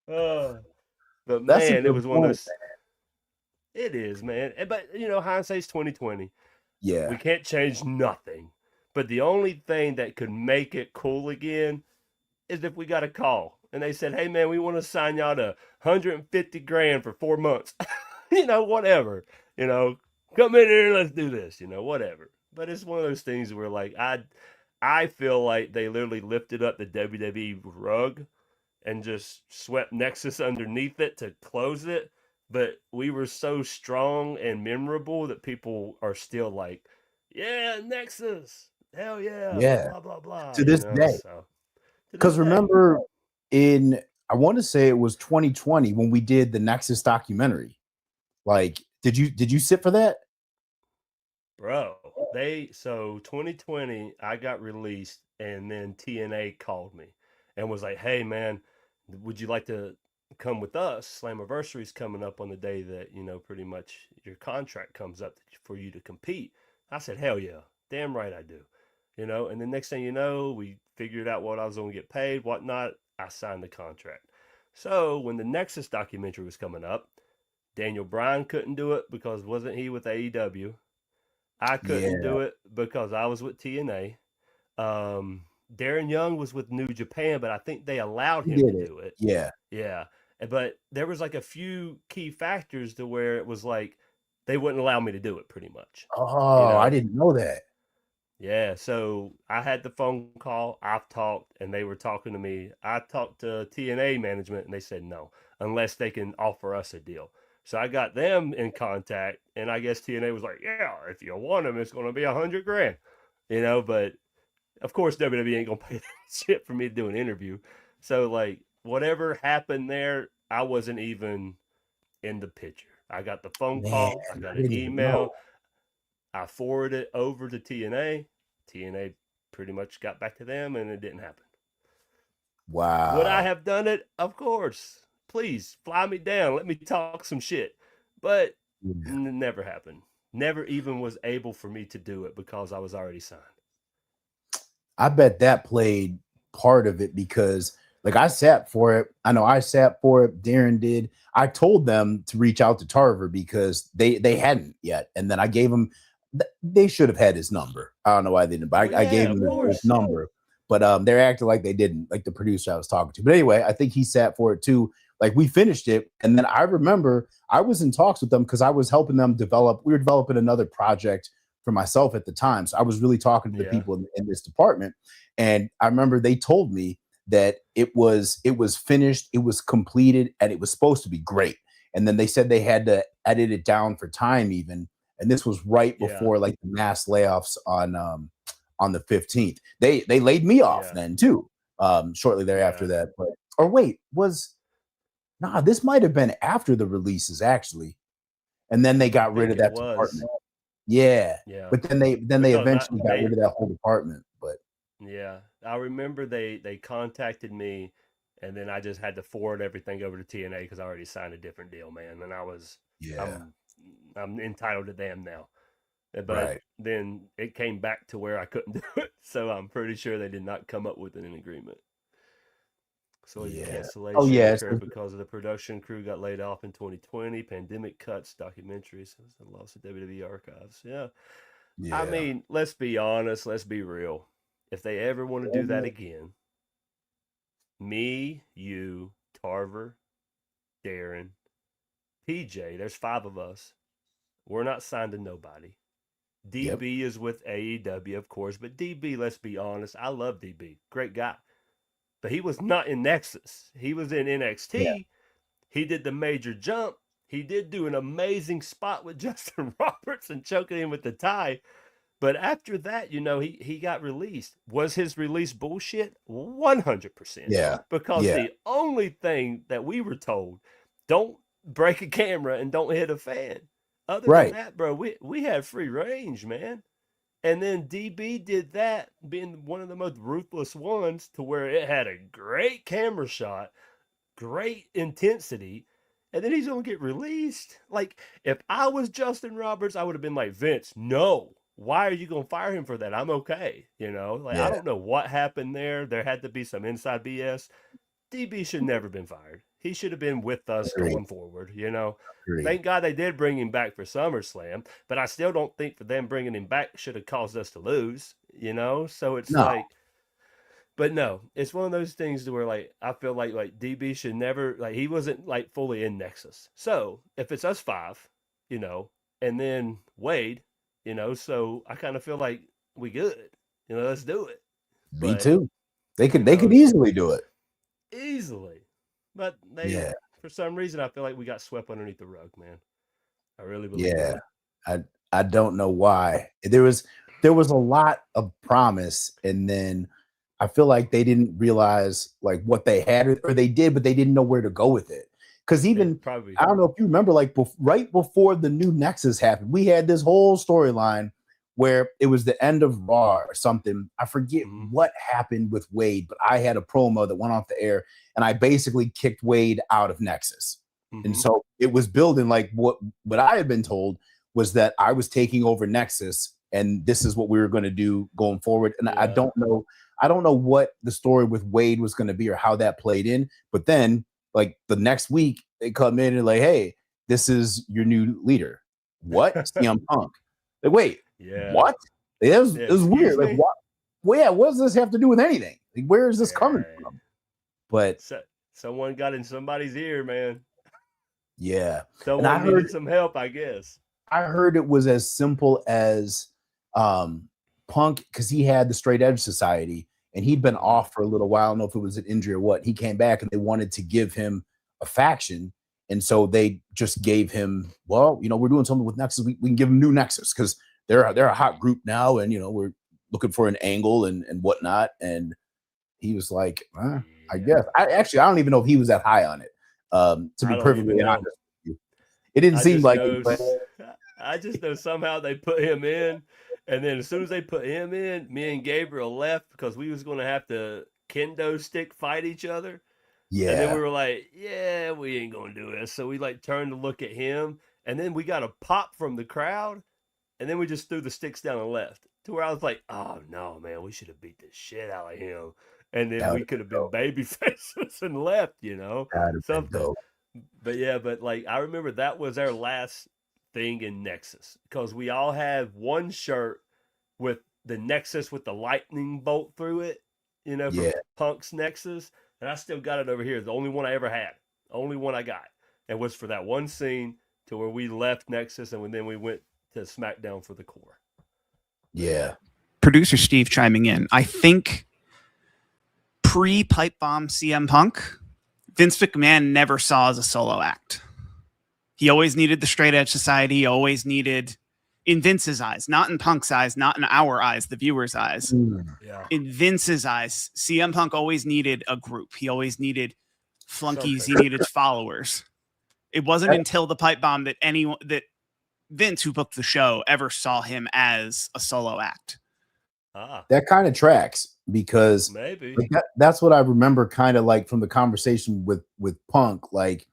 uh, but That's a man, it good was one of point. those. It is, man. But hindsight's 2020. We Yeah. can't change nothing. But the only thing that could make it cool again is if we got a call and they said, hey man, we want to sign y'all to 150 grand for 4 months. Whatever. You know, come in here and let's do this, whatever. But it's one of those things where like I feel like they literally lifted up the WWE rug and just swept Nexus underneath it to close it. But we were so strong and memorable that people are still like, yeah, Nexus, hell yeah, Yeah. blah, blah, blah, To this day. so to this Because day. remember I want to say it was 2020 when we did the Nexus documentary. Like, did you sit for that? Bro, so 2020, I got released, and then TNA called me and was like, hey, man, would you like to come with us? Slammiversary's coming up on the day that, pretty much your contract comes up for you to compete. I said, hell yeah, damn right I do. And the next thing you know, we figured out what I was going to get paid, whatnot. I signed the contract. So when the Nexus documentary was coming up, Daniel Bryan couldn't do it because wasn't he with AEW? I couldn't Yeah. do it because I was with TNA. Darren Young was with New Japan, but I think they allowed He him to did it. do it. Yeah. Yeah. But there was like a few key factors to where it was like they wouldn't allow me to do it pretty much. You Oh, I know? didn't know that. Yeah. So I had the phone call, I've talked, and they were talking to me. I talked to TNA management and they said no, unless they can offer us a deal. So I got them in contact, and I guess TNA was like, "Yeah, if you want him, it's going to be 100 grand." But of course WWE ain't gonna pay that shit for me to do an interview. So like whatever happened there, I wasn't even in the picture. I got the phone Man, call, I got I an didn't even know. email, I forwarded it over to TNA. TNA pretty much got back to them, and it didn't happen. Would I Wow. have done it? Of course. Please fly me down. Let me talk some shit. But Yeah. never happened. Never even was able for me to do it because I was already signed. I bet that played part of it because like I sat for it. I know I sat for it. Darren did. I told them to reach out to Tarver because they hadn't yet. And then I gave them they should have had his number. I don't know why they didn't, but Well, I yeah, gave of him his course. number. But they're acting like they didn't, like the producer I was talking to. But anyway, I think he sat for it too. Like we finished it. And then I remember I was in talks with them because I was helping them develop. We were developing another project for myself at the time. So I was really talking to the Yeah. people in this department. And I remember they told me that it was finished, it was completed, and it was supposed to be great. And then they said they had to edit it down for time even. And this was right Yeah. before like the mass layoffs on the 15th. They laid me off Yeah. then too. Shortly thereafter Yeah. that. But or wait, this might have been after the releases actually. And then they I got rid think of it that was. department. Yeah. Yeah. But then they Because eventually got rid of that whole department. But yeah, I remember they contacted me, and then I just had to forward everything over to TNA because I already signed a different deal, man. And yeah, I'm I'm entitled to them now. But right. then it came back to where I couldn't do it, so I'm pretty sure they did not come up with an agreement. So the Yeah. Oh cancellation yes. occurred because of the production crew got laid off in 2020, pandemic cuts, documentaries, and loss of WWE archives. Yeah. I Yeah. mean, let's be honest, let's be real. If they ever want to do that again, me, you, Tarver, Darren, PJ, there's 5 of us. We're not signed to nobody. Yep. DB is with AEW, of course, but DB, let's be honest, I love DB. Great guy. But he was not in Nexus. He was in Yeah. NXT. He did the major jump. He did do an amazing spot with Justin Roberts and choking him with the tie. But after that, he got released. Was his release bullshit? 100%. Yeah. Because Yeah. the only thing that we were told, don't break a camera and don't hit a fan. Other than Right. that, bro, we had free range, man. And then DB did that, being one of the most ruthless ones, to where it had a great camera shot, great intensity, and then he's gonna get released. Like, if I was Justin Roberts, I would have been like, Vince, no. Why are you gonna fire him for that? I'm okay. Like, I Yeah. don't know what happened there. There had to be some inside BS. DB should never been fired. He should have been with us Agreed. going forward. Agreed. Thank God they did bring him back for SummerSlam, but I still don't think for them bringing him back should have caused us to lose. So it's No. like, but no, it's one of those things to where, like, I feel like DB should never, like, he wasn't like fully in Nexus. So if it's us 5, and then Wade, so I kind of feel like we good. Let's do it. Me But, too. They could easily do it. Easily. But Yeah. for some reason, I feel like we got swept underneath the rug, man. I really believe Yeah. that. I don't know why. There was a lot of promise, and then I feel like they didn't realize like what they had, or they did, but they didn't know where to go with it. Because even Probably, I don't know if you remember, like right before the new Nexus happened, we had this whole storyline where it was the end of Raw or something. I forget what happened with Wade, but I had a promo that went off the air, and I basically kicked Wade out of Nexus. And so it was building like what I had been told was that I was taking over Nexus, and this is what we were going to do going forward. And I don't know what the story with Wade was going to be or how that played in. But then, like the next week, they come in and like, hey, this is your new leader. What? CM Punk. Like, wait, what? It was weird. Like, what? Well, yeah, what does this have to do with anything? Like, where is this coming from? But someone got in somebody's ear, man. Yeah. Someone needed some help, I guess. I heard it was as simple as Punk, because he had the Straight Edge Society, and he'd been off for a little while. I don't know if it was an injury or what. He came back, and they wanted to give him a faction. And so they just gave him, well, we're doing something with Nexus. We can give him new Nexus because they're a hot group now, and we're looking for an angle and whatnot. And he was like, I guess. I don't even know if he was that high on it. To be perfectly honest with you, it didn't seem like it. But I just know somehow they put him in, and then as soon as they put him in, me and Gabriel left because we was going to have to kendo stick fight each other. Yeah. And then we were like, yeah, we ain't going to do this. So we like turned to look at him, and then we got a pop from the crowd, and then we just threw the sticks down and left. To where I was like, oh no, man, we should have beat the shit out of him. And then we could have been baby faces and left, something. But like, I remember that was our last thing in Nexus, because we all had one shirt with the Nexus with the lightning bolt through it, from Punk's Nexus. And I still got it over here. The only one I ever had. Only one I got. And was for that one scene to where we left Nexus, and then we went to SmackDown for the core. Yeah. Producer Steve chiming in. I think pre-pipe bomb CM Punk, Vince McMahon never saw as a solo act. He always needed the Straight Edge Society. He always needed, in Vince's eyes, not in Punk's eyes, not in our eyes, the viewer's eyes. In Vince's eyes, CM Punk always needed a group. He always needed flunkies. He needed followers. It wasn't until the pipe bomb that Vince, who booked the show, ever saw him as a solo act. That kind of tracks, because maybe that's what I remember kind of like from the conversation with Punk, like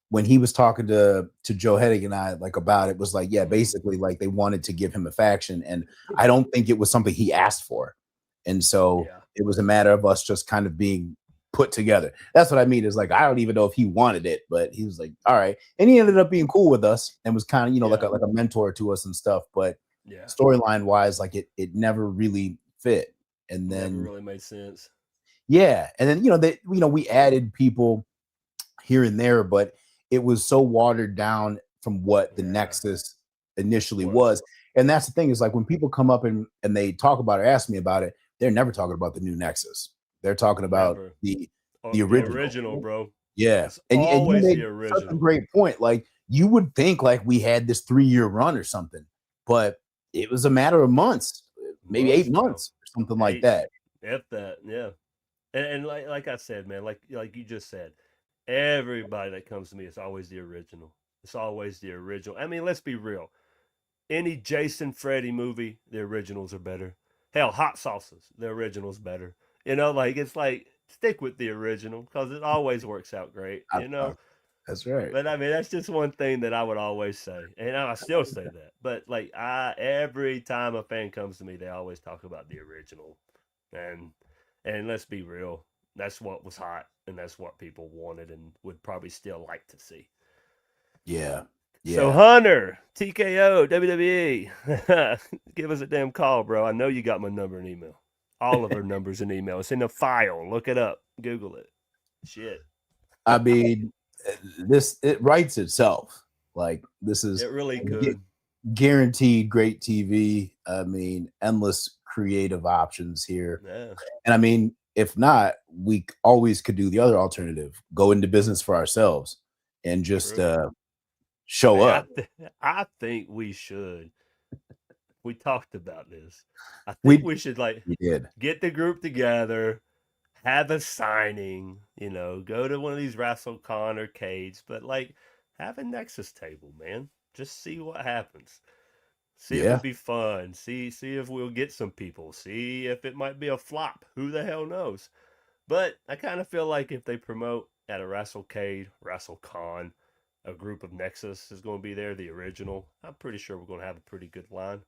when he was talking to Joe Heddick and I like about it, was like, yeah, basically like they wanted to give him a faction, and I don't think it was something he asked for. And so it was a matter of us just kind of being put together. That's what I mean. Is like, I don't even know if he wanted it, but he was like, all right. And he ended up being cool with us and was kind of, you know, like a mentor to us and stuff. But storyline wise, like it never really fit. And then never really made sense. Yeah. And then, we added people here and there, but it was so watered down from what the Nexus initially was. And that's the thing, is like when people come up and they talk about it, ask me about it, they're never talking about the new Nexus. They're talking about the original, bro. Yeah. It's and always you made the original. such a great point. Like, you would think like we had this 3-year run or something, but it was a matter of months, maybe 8 months or something like that. If that, yeah. And like I said, man, like you just said, everybody that comes to me is always the original. It's always the original. I mean, let's be real. Any Jason Freddy movie, the originals are better. Hell, Hot Sauces, the original's better. You know, like, it's like, stick with the original because it always works out great, you know? That's right. But I mean, that's just one thing that I would always say. And I still say that. But like, every time a fan comes to me, they always talk about the original. And let's be real, that's what was hot, and that's what people wanted and would probably still like to see. Yeah. So Hunter, TKO, WWE, give us a damn call, bro. I know you got my number and email. All of our numbers and email. It's in the file. Look it up. Google it. Shit. I mean, it writes itself. Like, this is it really could. Guaranteed great TV. I mean, endless creative options here. Yeah. And I mean, if not, we always could do the other alternative, go into business for ourselves and just show up. I think we should. We talked about this. I think we should get the group together, have a signing, go to one of these Wrestlecon arcades, but like, have a Nexus table, man. Just see what happens. See if it'd be fun. See if we'll get some people. See if it might be a flop. Who the hell knows? But I kind of feel like if they promote at a WrestleCade, WrestleCon, a group of Nexus is going to be there, the original, I'm pretty sure we're going to have a pretty good line.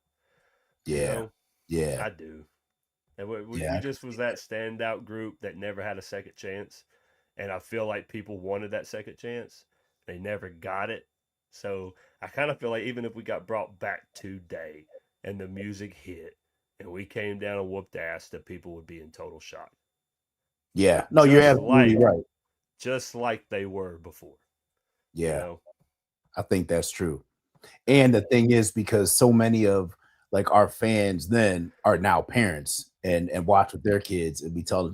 Yeah. Yeah. I do. And we just was that standout group that never had a second chance. And I feel like people wanted that second chance. They never got it. So I kind of feel like even if we got brought back today and the music hit and we came down and whooped ass, that people would be in total shock. Yeah. No, you're absolutely right. Just like they were before. Yeah. I think that's true. And the thing is, because so many of like our fans then are now parents and watch with their kids, and we tell them,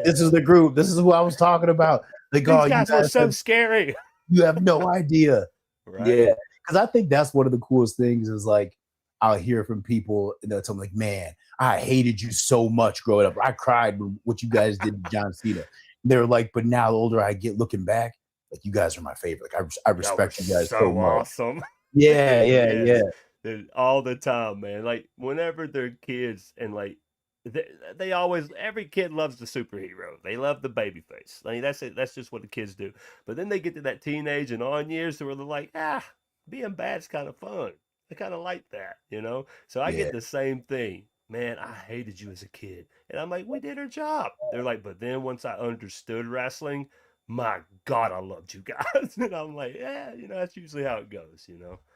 this is the group. This is who I was talking about. They go, these guys are so scary. You have no idea. Right. Yeah. Because I think that's one of the coolest things is like, I'll hear from people and they'll tell me like, man, I hated you so much growing up. I cried when what you guys did to John Cena. They're like, but now the older I get looking back, like, you guys are my favorite. Like, I respect you guys so much. Awesome. Yeah. All the time, man. Like, whenever they're kids and like, they always, every kid loves the superhero. They love the baby face. I mean, that's it. That's just what the kids do. But then they get to that teenage and on years where they're like, being bad's kind of fun. I kind of like that, So I get the same thing. Man, I hated you as a kid. And I'm like, we did our job. They're like, but then once I understood wrestling, my God, I loved you guys. And I'm like, that's usually how it goes,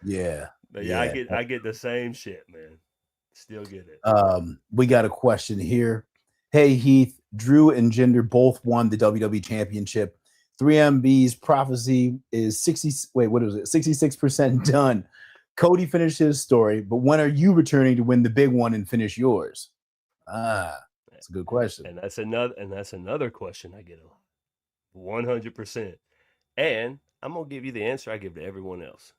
Yeah. But I get the same shit, man. Still get it. We got a question here. Hey, Heath, Drew and Jinder both won the WWE Championship. 3MB's prophecy is 66% done. Cody finished his story, but when are you returning to win the big one and finish yours? That's a good question. And that's another question I get a lot. 100%. And I'm gonna give you the answer I give to everyone else.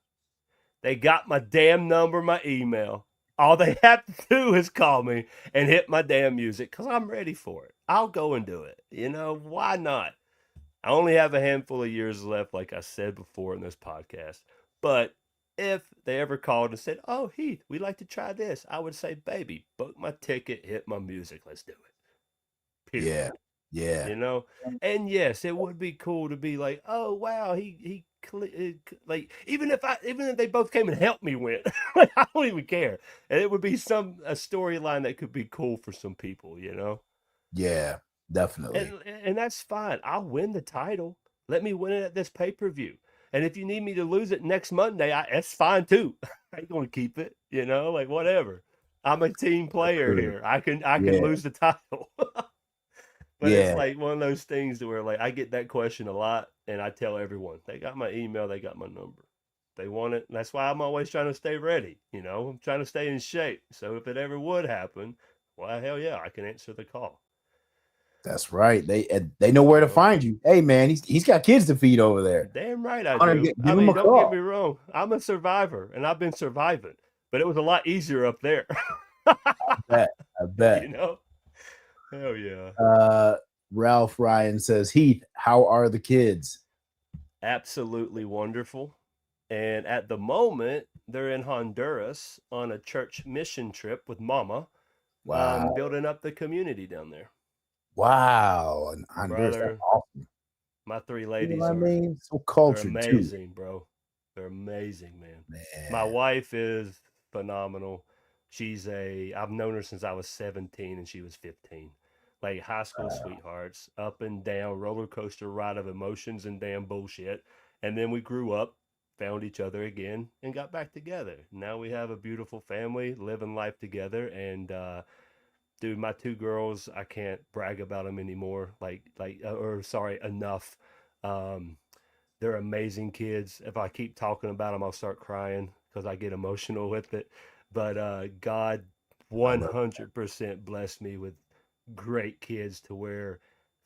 They got my damn number, my email. All they have to do is call me and hit my damn music because I'm ready for it. I'll go and do it. Why not? I only have a handful of years left, like I said before in this podcast. But if they ever called and said, oh, Heath, we'd like to try this, I would say, baby, book my ticket, hit my music, let's do it. Period. Yeah. And yes, it would be cool to be like, oh, wow, he like, even if they both came and helped me win, like, I don't even care. And it would be a storyline that could be cool for some people, Yeah. Definitely. And that's fine. I'll win the title. Let me win it at this pay-per-view. And if you need me to lose it next Monday, that's fine too. I ain't gonna keep it, like whatever. I'm a team player here. I can lose the title. But it's like one of those things where like I get that question a lot, and I tell everyone they got my email, they got my number. They want it. That's why I'm always trying to stay ready. I'm trying to stay in shape. So if it ever would happen, well, hell yeah, I can answer the call. That's right. They know where to find you. Hey man, he's got kids to feed over there. Damn right I do. Give him a don't call. Get me wrong. I'm a survivor, and I've been surviving, but it was a lot easier up there. I bet. Hell yeah. Ralph Ryan says, Heath, how are the kids? Absolutely wonderful. And at the moment, they're in Honduras on a church mission trip with Mama. Wow. Building up the community down there. Wow. And Honduras, Brother, that's awesome. My three ladies so cultured, they're amazing, too. bro. They're amazing, man. Man. My wife is phenomenal. I've known her since I was 17 and she was 15. Like high school sweethearts, up and down, roller coaster ride of emotions and damn bullshit. And then we grew up, found each other again, and got back together. Now we have a beautiful family, living life together. And dude, my two girls, I can't brag about them anymore. Enough. They're amazing kids. If I keep talking about them, I'll start crying because I get emotional with it. But God 100% blessed me with great kids to where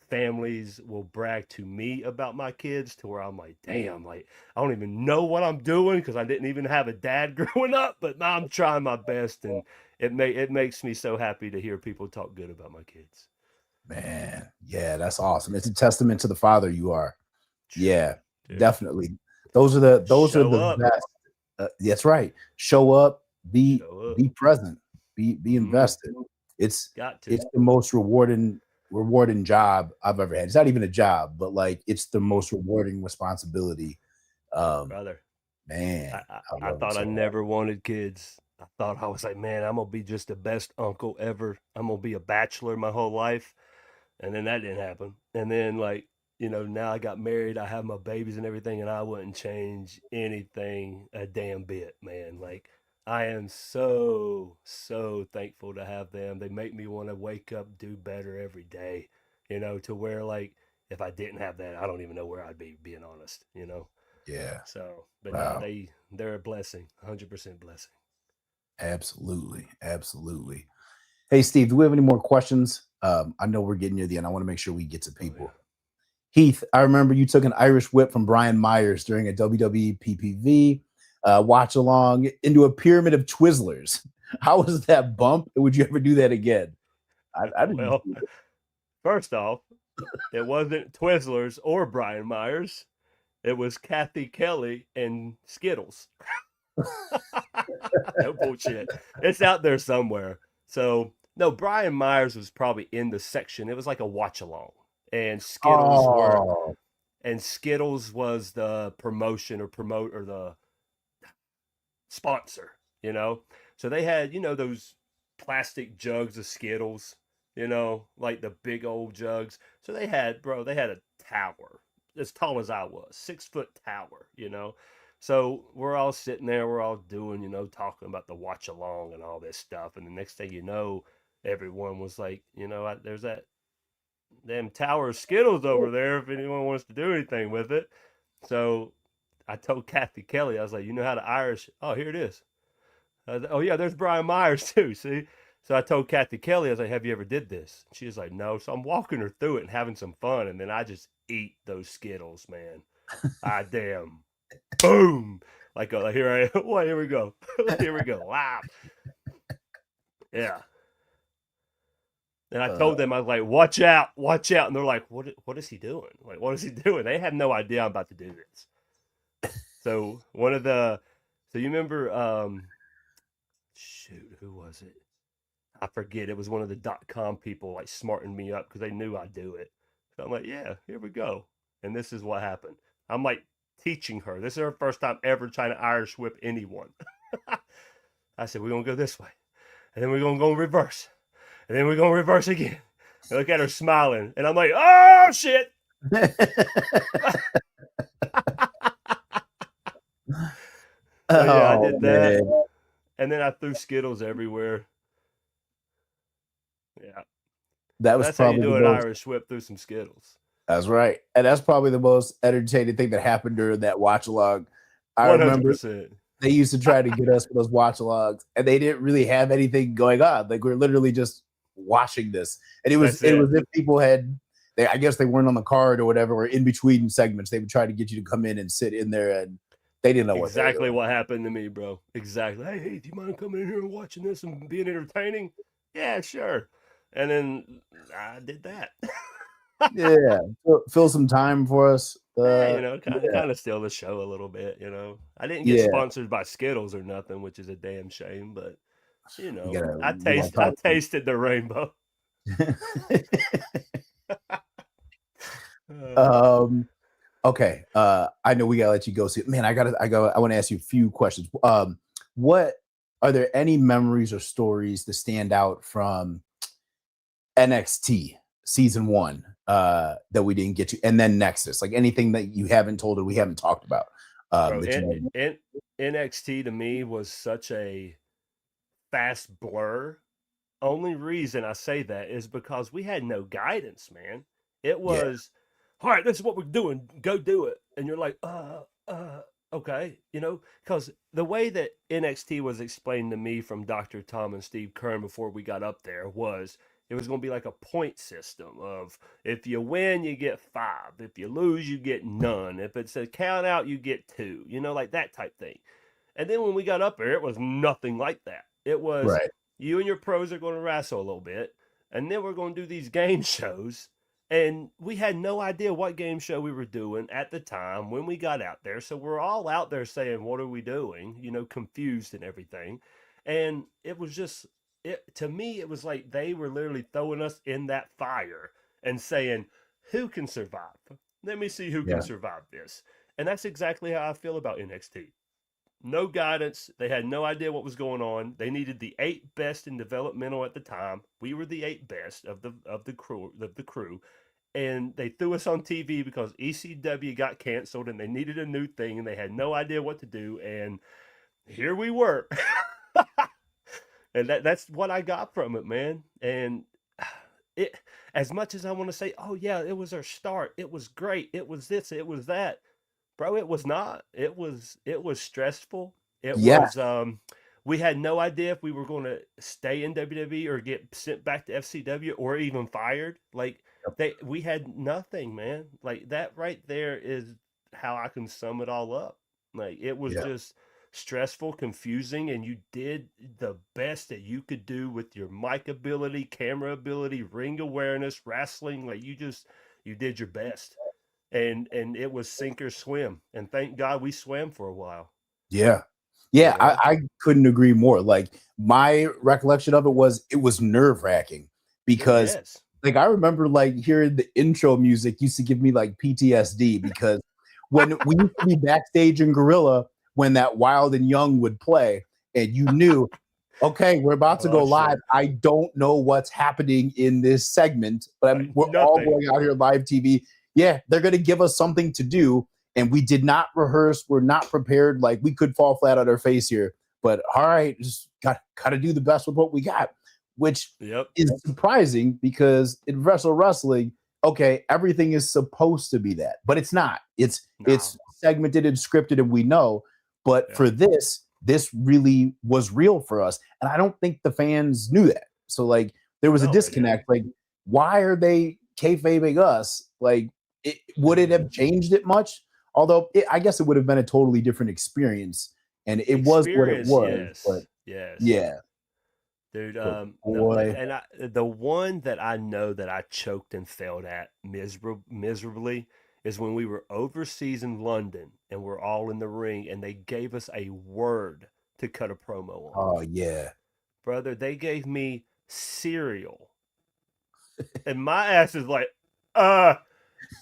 families will brag to me about my kids to where I'm like, damn, like I don't even know what I'm doing because I didn't even have a dad growing up, but now I'm trying my best, and it makes me so happy to hear people talk good about my kids. Man, yeah, that's awesome. It's a testament to the father you are. Yeah, dude. Definitely. Those are the best. That's right. Show up, be present, be invested. It's the most rewarding job I've ever had. It's not even a job, but like it's the most rewarding responsibility. Brother, man, I thought I never wanted kids. I thought I was like, man, I'm gonna be just the best uncle ever. I'm gonna be a bachelor my whole life, and then that didn't happen. And then now I got married, I have my babies and everything, and I wouldn't change anything a damn bit, man. Like I am so thankful to have them. They make me want to wake up, do better every day, to where like if I didn't have that, I don't even know where I'd be, being honest, Yeah. So, but wow. No, they're a blessing, 100% blessing. Absolutely. Hey, Steve, do we have any more questions? I know we're getting near the end. I want to make sure we get to people. Oh, yeah. Heath, I remember you took an Irish whip from Brian Myers during a WWE PPV watch along into a Pyramid of Twizzlers. How was that bump? Would you ever do that again? I didn't. Well, first off, it wasn't Twizzlers or Brian Myers. It was Kathy Kelly and Skittles. No bullshit. It's out there somewhere. So, no, Brian Myers was probably in the section. It was like a watch along. And Skittles Skittles was the promotion or the sponsor, So they had, those plastic jugs of Skittles, like the big old jugs. So they had a tower as tall as I was, 6-foot tower, So we're all sitting there, we're all doing, talking about the watch along and all this stuff. And the next thing you know, everyone was like, there's that damn tower of Skittles over there if anyone wants to do anything with it. So I told Kathy Kelly, I was like, you know how to Irish? Oh, here it is. Oh yeah, there's Brian Myers too. See? So I told Kathy Kelly, I was like, have you ever did this? She was like, no. So I'm walking her through it and having some fun. And then I just eat those Skittles, man. Damn. Boom. Here we go. Here we go. Wow. Yeah. And I told them, I was like, watch out. And they're like, what is he doing? Like, what is he doing? They have no idea I'm about to do this. So so you remember, who was it? I forget. It was one of the .com people like smarting me up because they knew I'd do it. So I'm like, yeah, here we go. And this is what happened. I'm like teaching her. This is her first time ever trying to Irish whip anyone. I said, we're going to go this way. And then we're going to go reverse. And then we're going to reverse again. I look at her smiling, and I'm like, oh shit. So yeah, I did that, man. and then I threw Skittles everywhere. Yeah, That so was that's how you probably do the an most. Irish whip through some Skittles. That's right, and that's probably the most entertaining thing that happened during that watch along. I remember 100%. they used to try to get us for those watch logs, and they didn't really have anything going on. Like we're literally just watching this, and it was if people had, I guess they weren't on the card or whatever, or in between segments, they would try to get you to come in and sit in there, and they didn't know exactly what happened to me, bro. Exactly. Hey, do you mind coming in here and watching this and being entertaining? Yeah, sure. And then I did that. Yeah, fill some time for us. Yeah, kind of steal the show a little bit. I didn't get sponsored by Skittles or nothing, which is a damn shame. But I tasted the rainbow. Okay. I know we gotta let you go. Man, I want to ask you a few questions. What are there any memories or stories that stand out from NXT season 1 that we didn't get to, and then Nexus? Like anything that you haven't told or we haven't talked about? NXT to me was such a fast blur. Only reason I say that is because we had no guidance, man. It was, all right, this is what we're doing. Go do it. And you're like, okay, because the way that NXT was explained to me from Dr. Tom and Steve Kern before we got up there was it was going to be like a point system of if you win, you get 5. If you lose, you get none. If it's a count out, you get 2, like that type thing. And then when we got up there, it was nothing like that. It was you and your pros are going to wrestle a little bit, and then we're going to do these game shows. And we had no idea what game show we were doing at the time when we got out there. So we're all out there saying, what are we doing? Confused and everything. And it was just, to me, it was like they were literally throwing us in that fire and saying, who can survive? Let me see who can survive this. And that's exactly how I feel about NXT. No guidance. They had no idea what was going on. They needed the 8 best in developmental at the time. We were the 8 best of the crew. And they threw us on TV because ECW got canceled and they needed a new thing and they had no idea what to do. And here we were. And that's what I got from it, man. And it, as much as I want to say, oh yeah, it was our start. It was great. It was this, it was that. Bro, it was not. It was stressful. It was we had no idea if we were going to stay in WWE or get sent back to FCW or even fired. Like we had nothing, man. Like that right there is how I can sum it all up. Like it was just stressful, confusing, and you did the best that you could do with your mic ability, camera ability, ring awareness, wrestling. Like you did your best. And it was sink or swim. And thank God we swam for a while. Yeah. I couldn't agree more. Like my recollection of it was nerve-wracking because like I remember like hearing the intro music used to give me like PTSD because when we used to be backstage in Gorilla when that Wild and Young would play and you knew, okay, we're about to go live. I don't know what's happening in this segment, but we're all going out here live TV. Yeah, they're going to give us something to do. And we did not rehearse. We're not prepared. Like we could fall flat on our face here. But all right, just got to do the best with what we got, which is surprising because in wrestling, okay, everything is supposed to be that, but it's not. It's segmented and scripted, and we know. But for this really was real for us, and I don't think the fans knew that. So like there was a disconnect. Like why are they kayfabing us? Like would it have changed it much? Although I guess it would have been a totally different experience, and it was what it was. Yes. Dude, the one that I know that I choked and failed at miserably is when we were overseas in London and we're all in the ring and they gave us a word to cut a promo on. Oh yeah, brother, they gave me cereal, and my ass is like,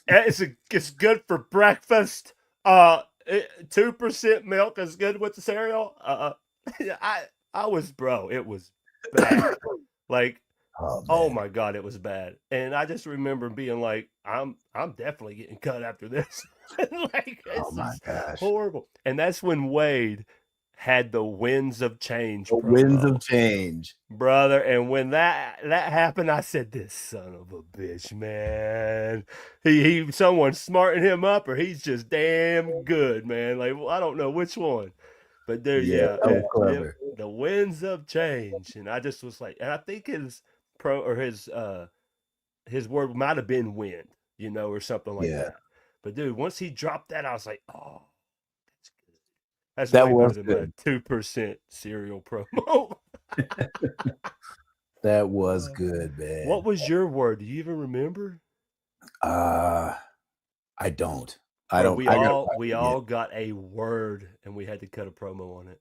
it's good for breakfast. 2% milk is good with the cereal. I was, bro, it was bad. Like Oh Oh man. my God, it was bad. And I just remember being like, I'm definitely getting cut after this. Like, Oh this my is gosh. horrible. And that's when Wade had the Winds of Change The winds of promo, change. brother. And when that happened, I said, this son of a bitch, man. Someone smarting him up, or he's just damn good, man. Like, well, I don't know which one. But dude, Yeah, yeah, that was clever. the Winds of Change. And I just was like, and I think his word might have been wind, or something like Yeah, that. But dude, once he dropped that, I was like, oh, that's good. That's that way better was than my good. 2% cereal promo. That was Uh, good, what man. was your word? Do you even remember? Uh I don't. I Bro, don't. we I got. all got a word and we had to cut a promo on it.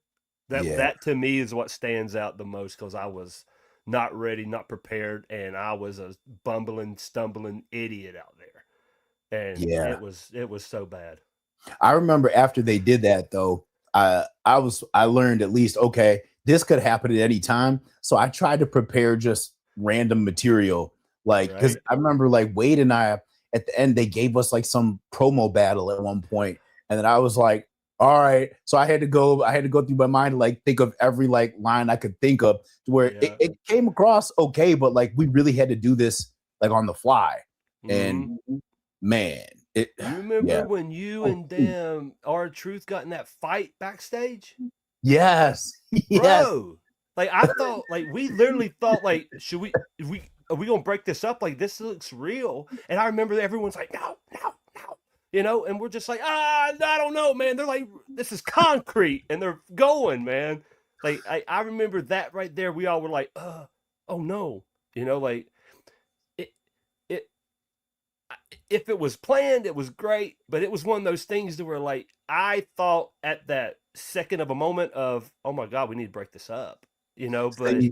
Yeah, That to me is what stands out the most, because I was not ready, not prepared, and I was a bumbling, stumbling idiot out there. And yeah. it was so bad. I remember after they did that though, I learned at least, okay, this could happen at any time. So I tried to prepare just random material. Like, because Right? I remember like Wade and I at the end, they gave us like some promo battle at one point, and then I was like, all right. So I had to go through my mind to like think of every like line I could think of to where Yeah. it came across okay, but like we really had to do this like on the fly. Mhm. And man, it You remember yeah. when you Oh, and damn R-Truth got in that fight backstage? yes. Yes. Bro, like I thought, like we literally thought, like, are we gonna break this up? Like, this looks real. And I remember everyone's like, no, no, no, and we're just like, I don't know, man. They're like, this is concrete, and they're going, man. Like I remember that right there. We all were like, oh no, like it it if it was planned, it was great, but it was one of those things that were like, I thought at that second of a moment of, oh my God, we need to break this up, but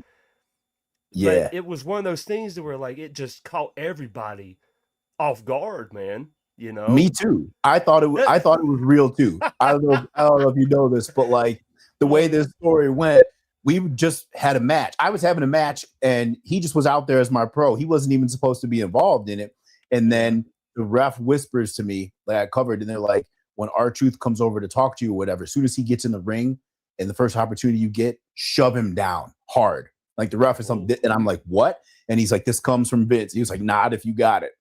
Yeah. it was one of those things that were like, it just caught everybody off guard, man. Me too. I thought it was real too. I don't know if you know this, but like the way Oh, this story went, we just had a match. I was having a match and he just was out there as my pro. He wasn't even supposed to be involved in it. And yeah. then the ref whispers to me, like I covered, and they're like, when R-Truth comes over to talk to you or whatever, as soon as he gets in the ring and the first opportunity you get, shove him down hard. Like the ref is something, and I'm like, what? And he's like, this comes from Vince. He was like, nod if you got it.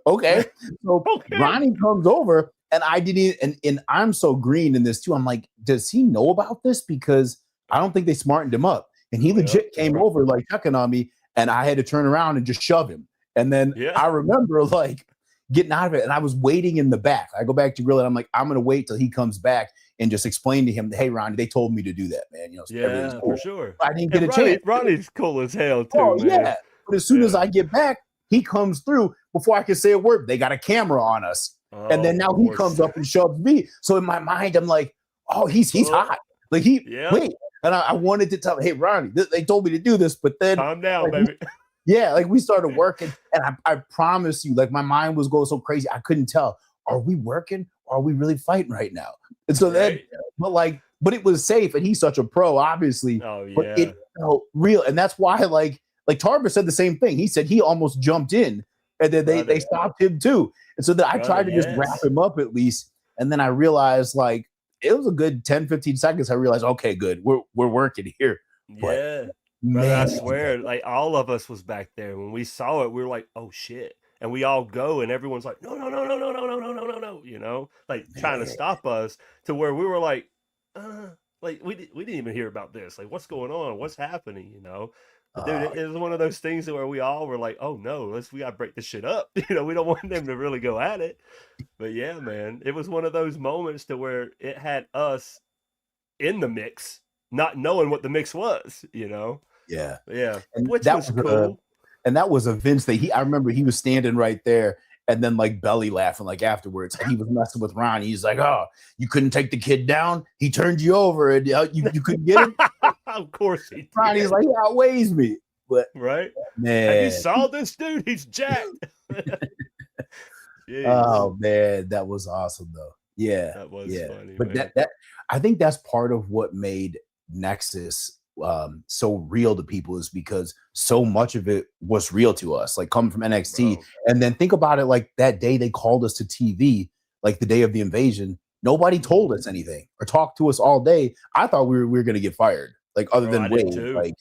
Okay. So Okay. Ronnie comes over and I didn't, and I'm so green in this too. I'm like, does he know about this? Because I don't think they smartened him up. And he legit came over like checking on me, and I had to turn around and just shove him. And then I remember like getting out of it, and I was waiting in the back. I go back to Grill, and I'm like, I'm gonna wait till he comes back and just explain to him, hey Ronnie, they told me to do that, man. So everything's cool. For sure. I didn't get a chance. Ronnie's cool as hell too, Oh, man. yeah. But as soon as I get back, he comes through before I can say a word. They got a camera on us. And then now he comes up and shoves me. So in my mind, I'm like, oh, he's hot. Like wait. And I wanted to tell him, hey, Ronnie, they told me to do this. But then calm down, like, baby. Like we started working. And I promise you, like my mind was going so crazy. I couldn't tell. Are we working? Or are we really fighting right now? And so then, but it was safe. And he's such a pro, obviously. Oh, yeah. But it felt real. And that's why like Tarver said the same thing. He said he almost jumped in, and then they stopped him too. And so then I tried to just wrap him up at least. And then I realized like it was a good 10, 15 seconds. I realized, okay, good. We're working here. Yeah. Brother, I swear, like all of us was back there. When we saw it, we were like, oh shit. And we all go, and everyone's like, no, like trying to stop us, to where we were like we didn't even hear about this. Like, what's going on? What's happening? But dude, it was one of those things where we all were like, oh no, we gotta break this shit up. We don't want them to really go at it. But yeah, man, it was one of those moments to where it had us in the mix, not knowing what the mix was, Yeah. And which was cool. And that was a Vince thing. I remember he was standing right there and then like belly laughing like afterwards. He was messing with Ronnie. He's like, oh, you couldn't take the kid down? He turned you over and you couldn't get him? Of course he did. Ronnie's like, he outweighs me. But right? Man. Have you saw this dude? He's jacked. Oh man, that was awesome though. Yeah. That was funny. But man. that I think that's part of what made Nexus so real to people is because so much of it was real to us, like coming from NXT. Bro. And then think about it, like that day they called us to TV, like the day of the invasion. Nobody told us anything or talked to us all day. I thought we were going to get fired, like other Bro, than I did Wade. too. Like,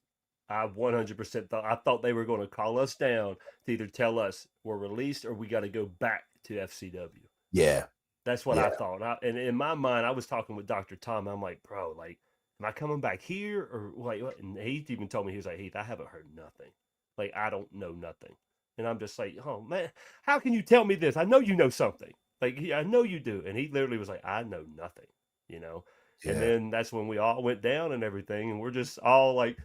I 100% thought they were going to call us down to either tell us we're released or we got to go back to FCW. yeah, That's what I thought. And in my mind, I was talking with Dr. Tom. I'm like, bro, like, am I coming back here or like what? And Heath even told me, he was like, Heath, I haven't heard nothing. Like, I don't know nothing. And I'm just like, oh man, how can you tell me this? I know you know something. Like, I know you do. And he literally was like, I know nothing, you know? yeah. And then that's when we all went down and everything. And we're just all like,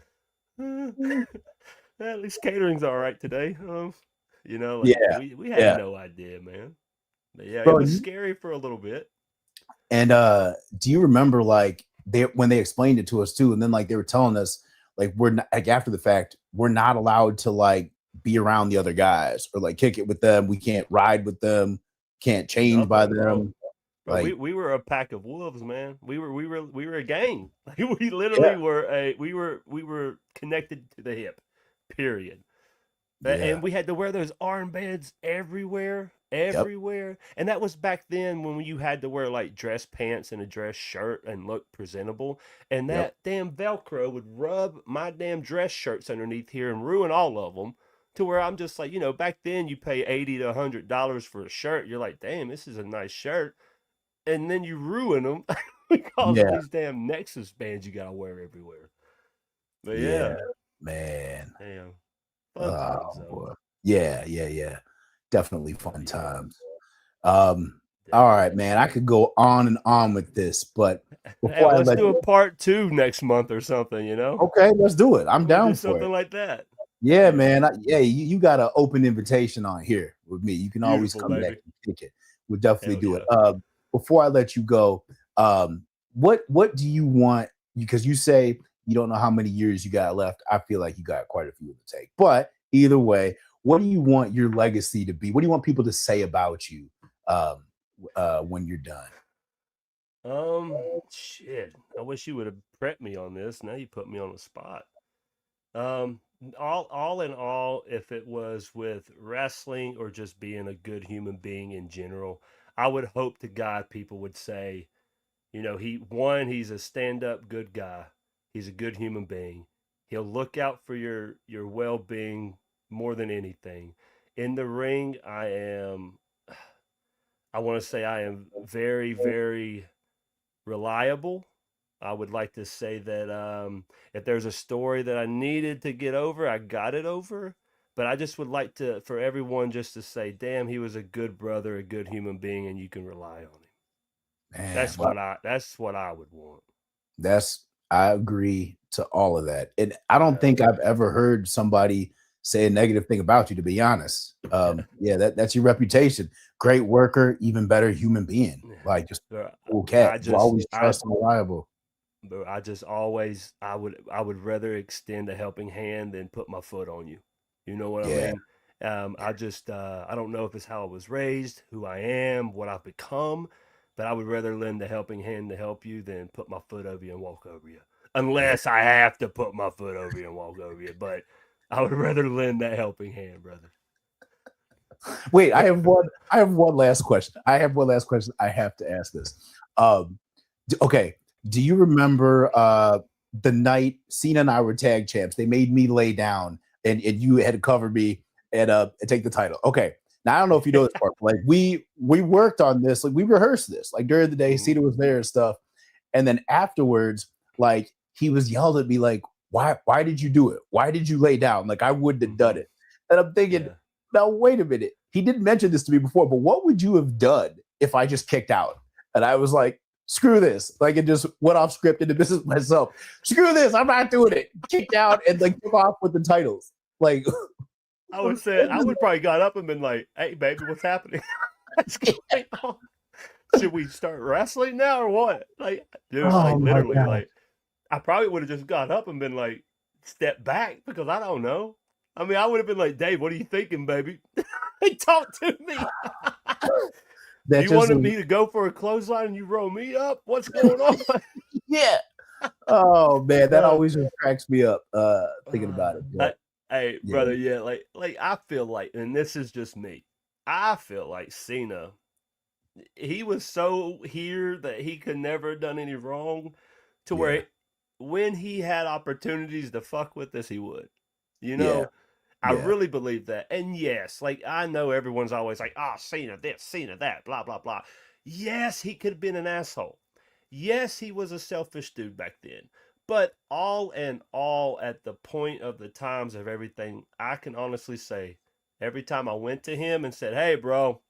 at least catering's all right today. You know, like, we had no idea, man. But yeah, Bro, it was scary for a little bit. And do you remember like when they explained it to us too, and then like they were telling us like we're not, like after the fact we're not allowed to like be around the other guys or like kick it with them. We can't ride with them. Can't change by them. Bro, like we were a pack of wolves, man. We were a gang. Like, we literally we were connected to the hip. Period. And we had to wear those armbands everywhere. And that was back then when you had to wear like dress pants and a dress shirt and look presentable. And that damn Velcro would rub my damn dress shirts underneath here and ruin all of them. To where I'm just like, you know, back then you pay $80 to $100 for a shirt. You're like, damn, this is a nice shirt. And then you ruin them because of these damn Nexus bands you gotta wear everywhere. But man. Damn. Fun times, boy. Yeah. Definitely fun times. All right, man. I could go on and on with this, but before let's do a part 2 next month or something, you know? Okay, let's do it. I'm down for something like that. Yeah, man. You got an open invitation on here with me. You can always come back and kick it. We'll definitely do it. Before I let you go, what do you want? Because you say you don't know how many years you got left. I feel like you got quite a few to take. But either way, what do you want your legacy to be? What do you want people to say about you when you're done? Shit. I wish you would have prepped me on this. Now you put me on the spot. All in all, if it was with wrestling or just being a good human being in general, I would hope to God people would say, you know, he's a stand-up good guy. He's a good human being. He'll look out for your well-being more than anything. In the ring, I want to say I am very, very reliable. I would like to say that if there's a story that I needed to get over, I got it over. But I just would like for everyone just to say, damn, he was a good brother, a good human being, and you can rely on him. Man, that's what I would want. I agree to all of that. And I don't think I've ever heard somebody say a negative thing about you, to be honest. That's your reputation. Great worker, even better human being. Like just cool cat. Always trust and reliable. But I would rather extend a helping hand than put my foot on you. You know what I mean? I don't know if it's how I was raised, who I am, what I've become, but I would rather lend a helping hand to help you than put my foot over you and walk over you. Unless I have to put my foot over you and walk over you. But I would rather lend that helping hand, brother. Wait, I have one last question. I have to ask this. Okay. Do you remember the night Cena and I were tag champs? They made me lay down and you had to cover me and take the title. Okay. Now I don't know if you know this part. Like we worked on this, like we rehearsed this, like during the day, Cena was there and stuff. And then afterwards, like he was yelled at me like, why did you do it? Why did you lay down? Like I wouldn't have done it. And I'm thinking, now wait a minute. He didn't mention this to me before, but what would you have done if I just kicked out? And I was like, screw this. Like it just went off script into business myself. Screw this. I'm not doing it. Kicked out and like took off with the titles. Like I would probably got up and been like, hey baby, what's happening? What's going on? Should we start wrestling now or what? Like, dude, literally, like I probably would have just got up and been like, step back because I don't know. I mean, I would have been like, Dave, what are you thinking, baby? Talk to me. You wanted me to go for a clothesline and you roll me up? What's going on? Yeah. Oh man, that Uh, always just cracks me up thinking about it. But Hey, yeah, brother, yeah, like I feel like, and this is just me, I feel like Cena, he was so here that he could never have done any wrong, to yeah, where when he had opportunities to fuck with us, he would. You yeah, know, I yeah, really believe that. And yes, like I know everyone's always like, ah, oh, Cena this, Cena that, blah blah blah. Yes, he could have been an asshole. Yes, he was a selfish dude back then. But all in all, at the point of the times of everything, I can honestly say, every time I went to him and said, "Hey, bro,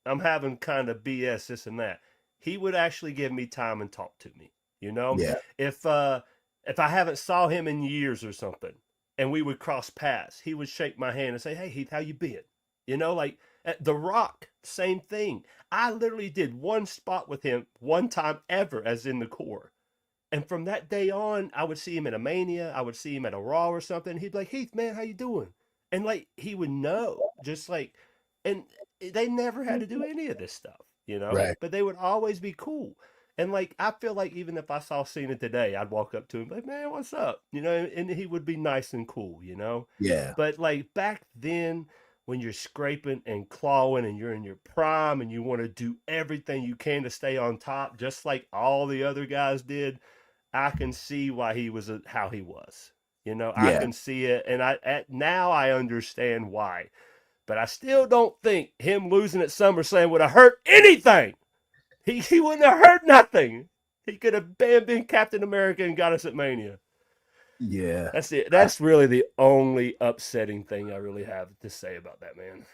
I'm having kind of BS this and that," he would actually give me time and talk to me. You know, yeah, if uh if I haven't saw him in years or something, and we would cross paths, he would shake my hand and say, "Hey, Heath, how you been?" You know, like The Rock, same thing. I literally did one spot with him one time ever, as in the core. And from that day on, I would see him at a Mania, I would see him at a Raw or something. He'd be like, "Heath, man, how you doing?" And like he would know, just like, and they never had to do any of this stuff, you know. right, But they would always be cool. And like I feel like even if I saw Cena today, I'd walk up to him like, "Man, what's up?" You know, and he would be nice and cool, you know. yeah, But like back then, when you're scraping and clawing and you're in your prime and you want to do everything you can to stay on top, just like all the other guys did, I can see why he was how he was. You know, I yeah, can see it, and now I understand why. But I still don't think him losing at SummerSlam would have hurt anything. He wouldn't have hurt nothing. He could have been Captain America and got us at Mania. yeah, That's it. That's really the only upsetting thing I really have to say about that, man.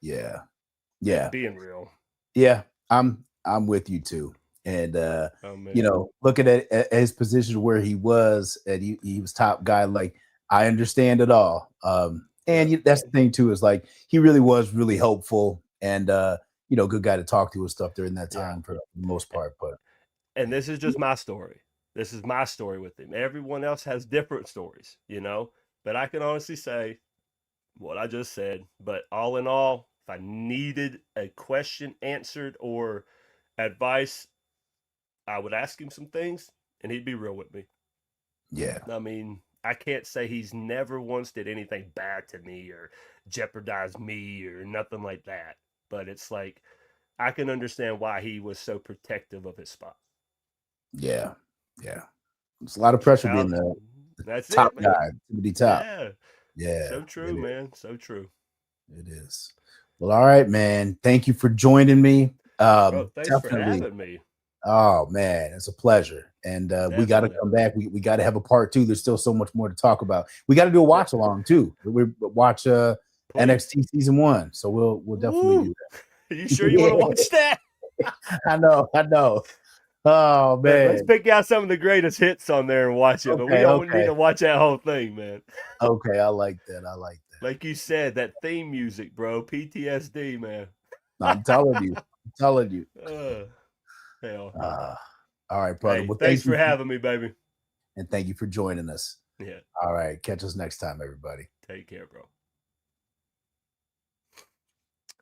yeah, Just yeah, being real. yeah. I'm with you too. And Oh you man. know, looking at his position where he was, and he was top guy. Like I understand it all. Yeah. That's the thing too, is like he really was really helpful, and you know, good guy to talk to and stuff during that Yeah. time for the most part. But And this is just my story. This is my story with him. Everyone else has different stories, you know. But I can honestly say what I just said. But all in all, if I needed a question answered or advice, I would ask him some things and he'd be real with me. yeah, I mean, I can't say he's never once did anything bad to me or jeopardized me or nothing like that. But it's like I can understand why he was so protective of his spot. yeah, yeah. It's a lot of pressure being How, the that's top it, man. guy, to be top. Yeah. Yeah, So true, man. So true. it is. Well, all right, man. Thank you for joining me. Bro, thanks for Definitely. having me. Oh man, it's a pleasure. And we got to Definitely. come back. We got to have a part two. There's still so much more to talk about. We got to do a watch along too. We watch Please. NXT season 1. So we'll definitely do Woo. that. You sure you want to watch that? I know. Oh Man, let's man. pick out some of the greatest hits on there and watch it, but we don't need Okay. to watch that whole thing, man. Okay, I like that. Like you said, that theme music, bro. PTSD, man. I'm telling you. I'm telling you. Uh, hell. All right, brother. Hey, Well, thanks thank for you, having me, baby. and thank you for joining us. Yeah. All right, catch us next time, everybody. Take care, bro.